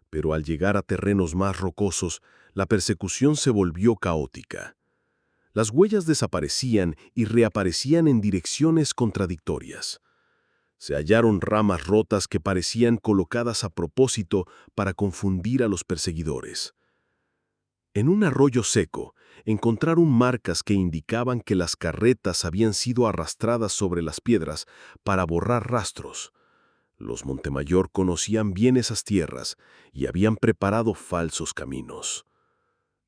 Pero al llegar a terrenos más rocosos, la persecución se volvió caótica. Las huellas desaparecían y reaparecían en direcciones contradictorias. Se hallaron ramas rotas que parecían colocadas a propósito para confundir a los perseguidores. En un arroyo seco, encontraron marcas que indicaban que las carretas habían sido arrastradas sobre las piedras para borrar rastros. Los Montemayor conocían bien esas tierras y habían preparado falsos caminos.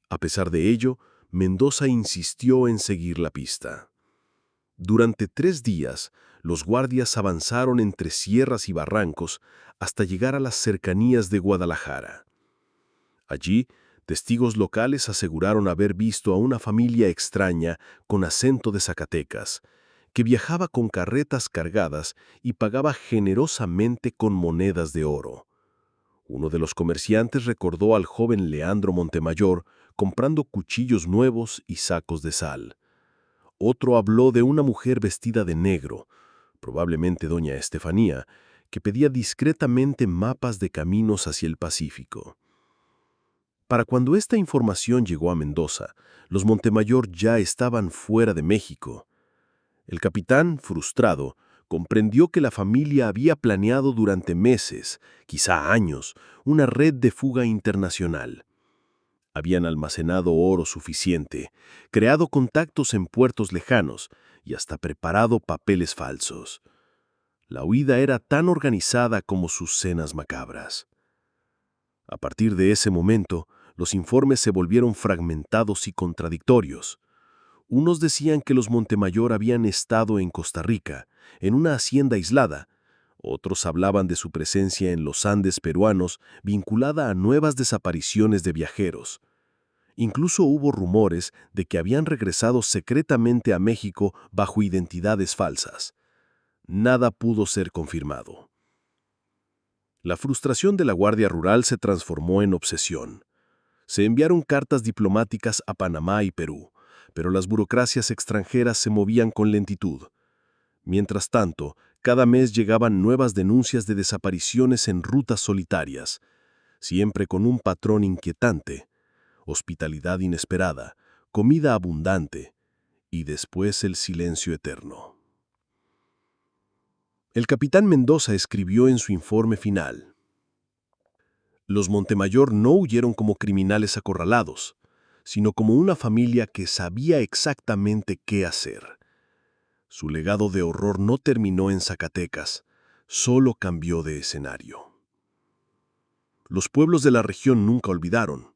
A pesar de ello, Mendoza insistió en seguir la pista. Durante 3 días, los guardias avanzaron entre sierras y barrancos hasta llegar a las cercanías de Guadalajara. Allí, testigos locales aseguraron haber visto a una familia extraña con acento de Zacatecas, que viajaba con carretas cargadas y pagaba generosamente con monedas de oro. Uno de los comerciantes recordó al joven Leandro Montemayor comprando cuchillos nuevos y sacos de sal. Otro habló de una mujer vestida de negro, probablemente doña Estefanía, que pedía discretamente mapas de caminos hacia el Pacífico. Para cuando esta información llegó a Mendoza, los Montemayor ya estaban fuera de México. El capitán, frustrado, comprendió que la familia había planeado durante meses, quizá años, una red de fuga internacional. Habían almacenado oro suficiente, creado contactos en puertos lejanos y hasta preparado papeles falsos. La huida era tan organizada como sus cenas macabras. A partir de ese momento, los informes se volvieron fragmentados y contradictorios. Unos decían que los Montemayor habían estado en Costa Rica, en una hacienda aislada. Otros hablaban de su presencia en los Andes peruanos vinculada a nuevas desapariciones de viajeros. Incluso hubo rumores de que habían regresado secretamente a México bajo identidades falsas. Nada pudo ser confirmado. La frustración de la Guardia Rural se transformó en obsesión. Se enviaron cartas diplomáticas a Panamá y Perú, pero las burocracias extranjeras se movían con lentitud. Mientras tanto, cada mes llegaban nuevas denuncias de desapariciones en rutas solitarias, siempre con un patrón inquietante: hospitalidad inesperada, comida abundante y después el silencio eterno. El capitán Mendoza escribió en su informe final: los Montemayor no huyeron como criminales acorralados, sino como una familia que sabía exactamente qué hacer. Su legado de horror no terminó en Zacatecas, solo cambió de escenario. Los pueblos de la región nunca olvidaron.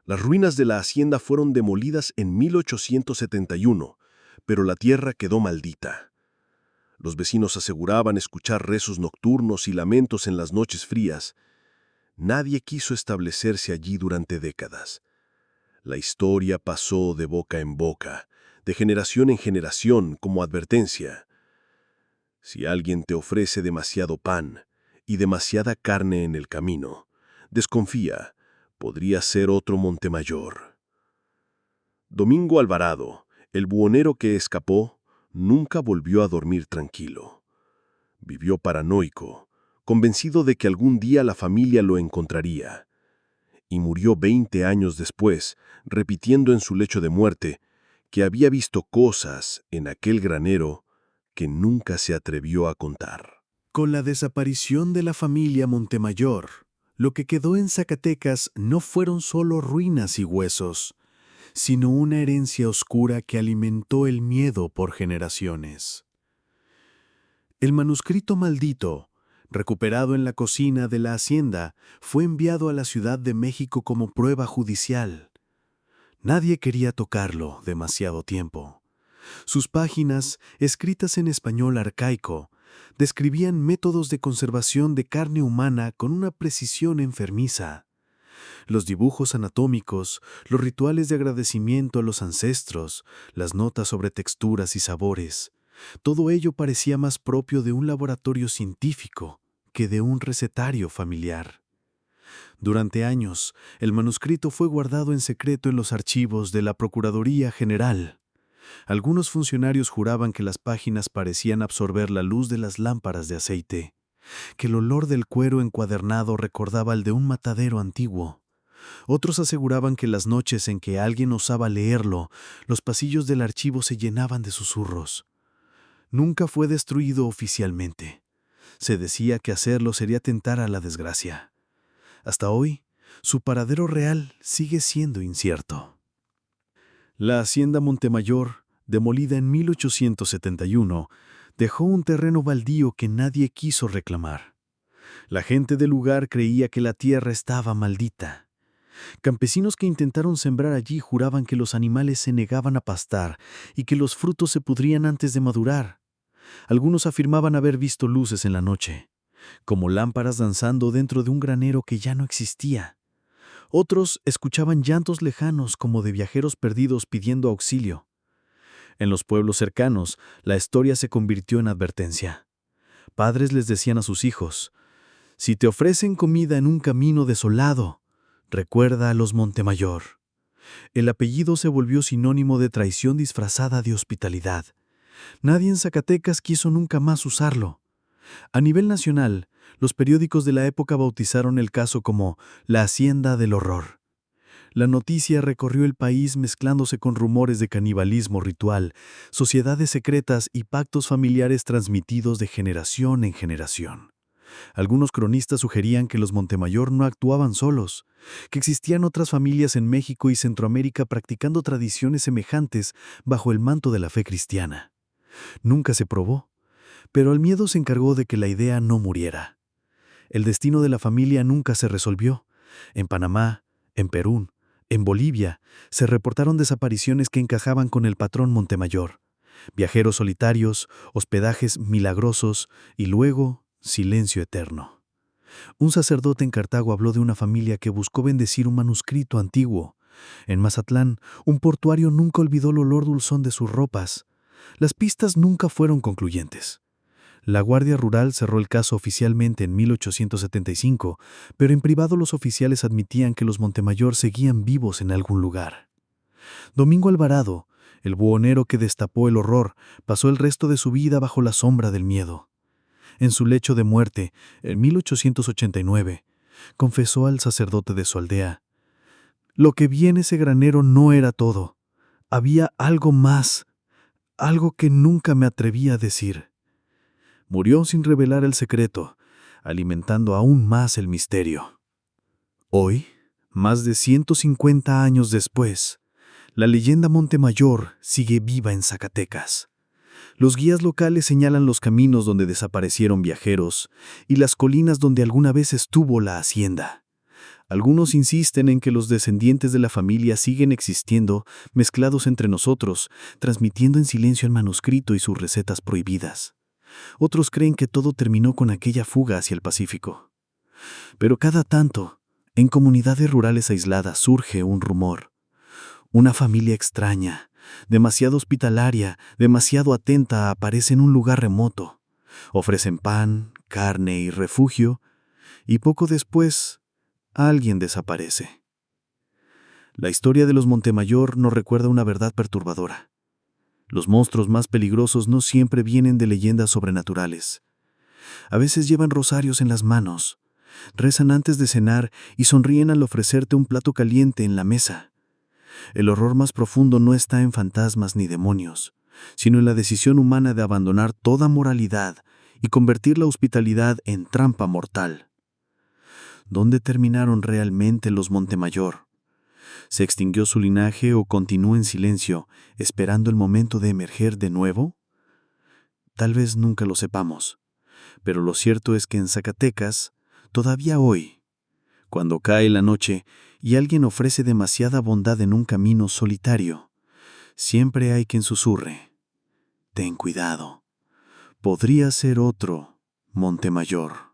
Las ruinas de la hacienda fueron demolidas en 1871, pero la tierra quedó maldita. Los vecinos aseguraban escuchar rezos nocturnos y lamentos en las noches frías. Nadie quiso establecerse allí durante décadas. La historia pasó de boca en boca, de generación en generación, como advertencia. Si alguien te ofrece demasiado pan, y demasiada carne en el camino. Desconfía, podría ser otro Montemayor. Domingo Alvarado, el buhonero que escapó, nunca volvió a dormir tranquilo. Vivió paranoico, convencido de que algún día la familia lo encontraría. Y murió 20 años después, repitiendo en su lecho de muerte que había visto cosas en aquel granero que nunca se atrevió a contar. Con la desaparición de la familia Montemayor, lo que quedó en Zacatecas no fueron solo ruinas y huesos, sino una herencia oscura que alimentó el miedo por generaciones. El manuscrito maldito, recuperado en la cocina de la hacienda, fue enviado a la Ciudad de México como prueba judicial. Nadie quería tocarlo demasiado tiempo. Sus páginas, escritas en español arcaico, describían métodos de conservación de carne humana con una precisión enfermiza. Los dibujos anatómicos, los rituales de agradecimiento a los ancestros, las notas sobre texturas y sabores, todo ello parecía más propio de un laboratorio científico que de un recetario familiar. Durante años, el manuscrito fue guardado en secreto en los archivos de la Procuraduría General. Algunos funcionarios juraban que las páginas parecían absorber la luz de las lámparas de aceite, que el olor del cuero encuadernado recordaba el de un matadero antiguo. Otros aseguraban que las noches en que alguien osaba leerlo, los pasillos del archivo se llenaban de susurros. Nunca fue destruido oficialmente. Se decía que hacerlo sería tentar a la desgracia. Hasta hoy, su paradero real sigue siendo incierto. La hacienda Montemayor, demolida en 1871, dejó un terreno baldío que nadie quiso reclamar. La gente del lugar creía que la tierra estaba maldita. Campesinos que intentaron sembrar allí juraban que los animales se negaban a pastar y que los frutos se pudrían antes de madurar. Algunos afirmaban haber visto luces en la noche, como lámparas danzando dentro de un granero que ya no existía. Otros escuchaban llantos lejanos como de viajeros perdidos pidiendo auxilio. En los pueblos cercanos, la historia se convirtió en advertencia. Padres les decían a sus hijos: «Si te ofrecen comida en un camino desolado, recuerda a los Montemayor». El apellido se volvió sinónimo de traición disfrazada de hospitalidad. Nadie en Zacatecas quiso nunca más usarlo. A nivel nacional, los periódicos de la época bautizaron el caso como la Hacienda del Horror. La noticia recorrió el país mezclándose con rumores de canibalismo ritual, sociedades secretas y pactos familiares transmitidos de generación en generación. Algunos cronistas sugerían que los Montemayor no actuaban solos, que existían otras familias en México y Centroamérica practicando tradiciones semejantes bajo el manto de la fe cristiana. Nunca se probó, pero el miedo se encargó de que la idea no muriera. El destino de la familia nunca se resolvió. En Panamá, en Perú, en Bolivia, se reportaron desapariciones que encajaban con el patrón Montemayor. Viajeros solitarios, hospedajes milagrosos y luego silencio eterno. Un sacerdote en Cartago habló de una familia que buscó bendecir un manuscrito antiguo. En Mazatlán, un portuario nunca olvidó el olor dulzón de sus ropas. Las pistas nunca fueron concluyentes. La Guardia Rural cerró el caso oficialmente en 1875, pero en privado los oficiales admitían que los Montemayor seguían vivos en algún lugar. Domingo Alvarado, el buhonero que destapó el horror, pasó el resto de su vida bajo la sombra del miedo. En su lecho de muerte, en 1889, confesó al sacerdote de su aldea: «Lo que vi en ese granero no era todo. Había algo más, algo que nunca me atreví a decir». Murió sin revelar el secreto, alimentando aún más el misterio. Hoy, más de 150 años después, la leyenda Montemayor sigue viva en Zacatecas. Los guías locales señalan los caminos donde desaparecieron viajeros y las colinas donde alguna vez estuvo la hacienda. Algunos insisten en que los descendientes de la familia siguen existiendo, mezclados entre nosotros, transmitiendo en silencio el manuscrito y sus recetas prohibidas. Otros creen que todo terminó con aquella fuga hacia el Pacífico. Pero cada tanto, en comunidades rurales aisladas surge un rumor. Una familia extraña, demasiado hospitalaria, demasiado atenta, aparece en un lugar remoto. Ofrecen pan, carne y refugio, y poco después, alguien desaparece. La historia de los Montemayor nos recuerda una verdad perturbadora. Los monstruos más peligrosos no siempre vienen de leyendas sobrenaturales. A veces llevan rosarios en las manos, rezan antes de cenar y sonríen al ofrecerte un plato caliente en la mesa. El horror más profundo no está en fantasmas ni demonios, sino en la decisión humana de abandonar toda moralidad y convertir la hospitalidad en trampa mortal. ¿Dónde terminaron realmente los Montemayor? ¿Se extinguió su linaje o continúa en silencio, esperando el momento de emerger de nuevo? Tal vez nunca lo sepamos, pero lo cierto es que en Zacatecas, todavía hoy, cuando cae la noche y alguien ofrece demasiada bondad en un camino solitario, siempre hay quien susurre: ten cuidado, podría ser otro Montemayor.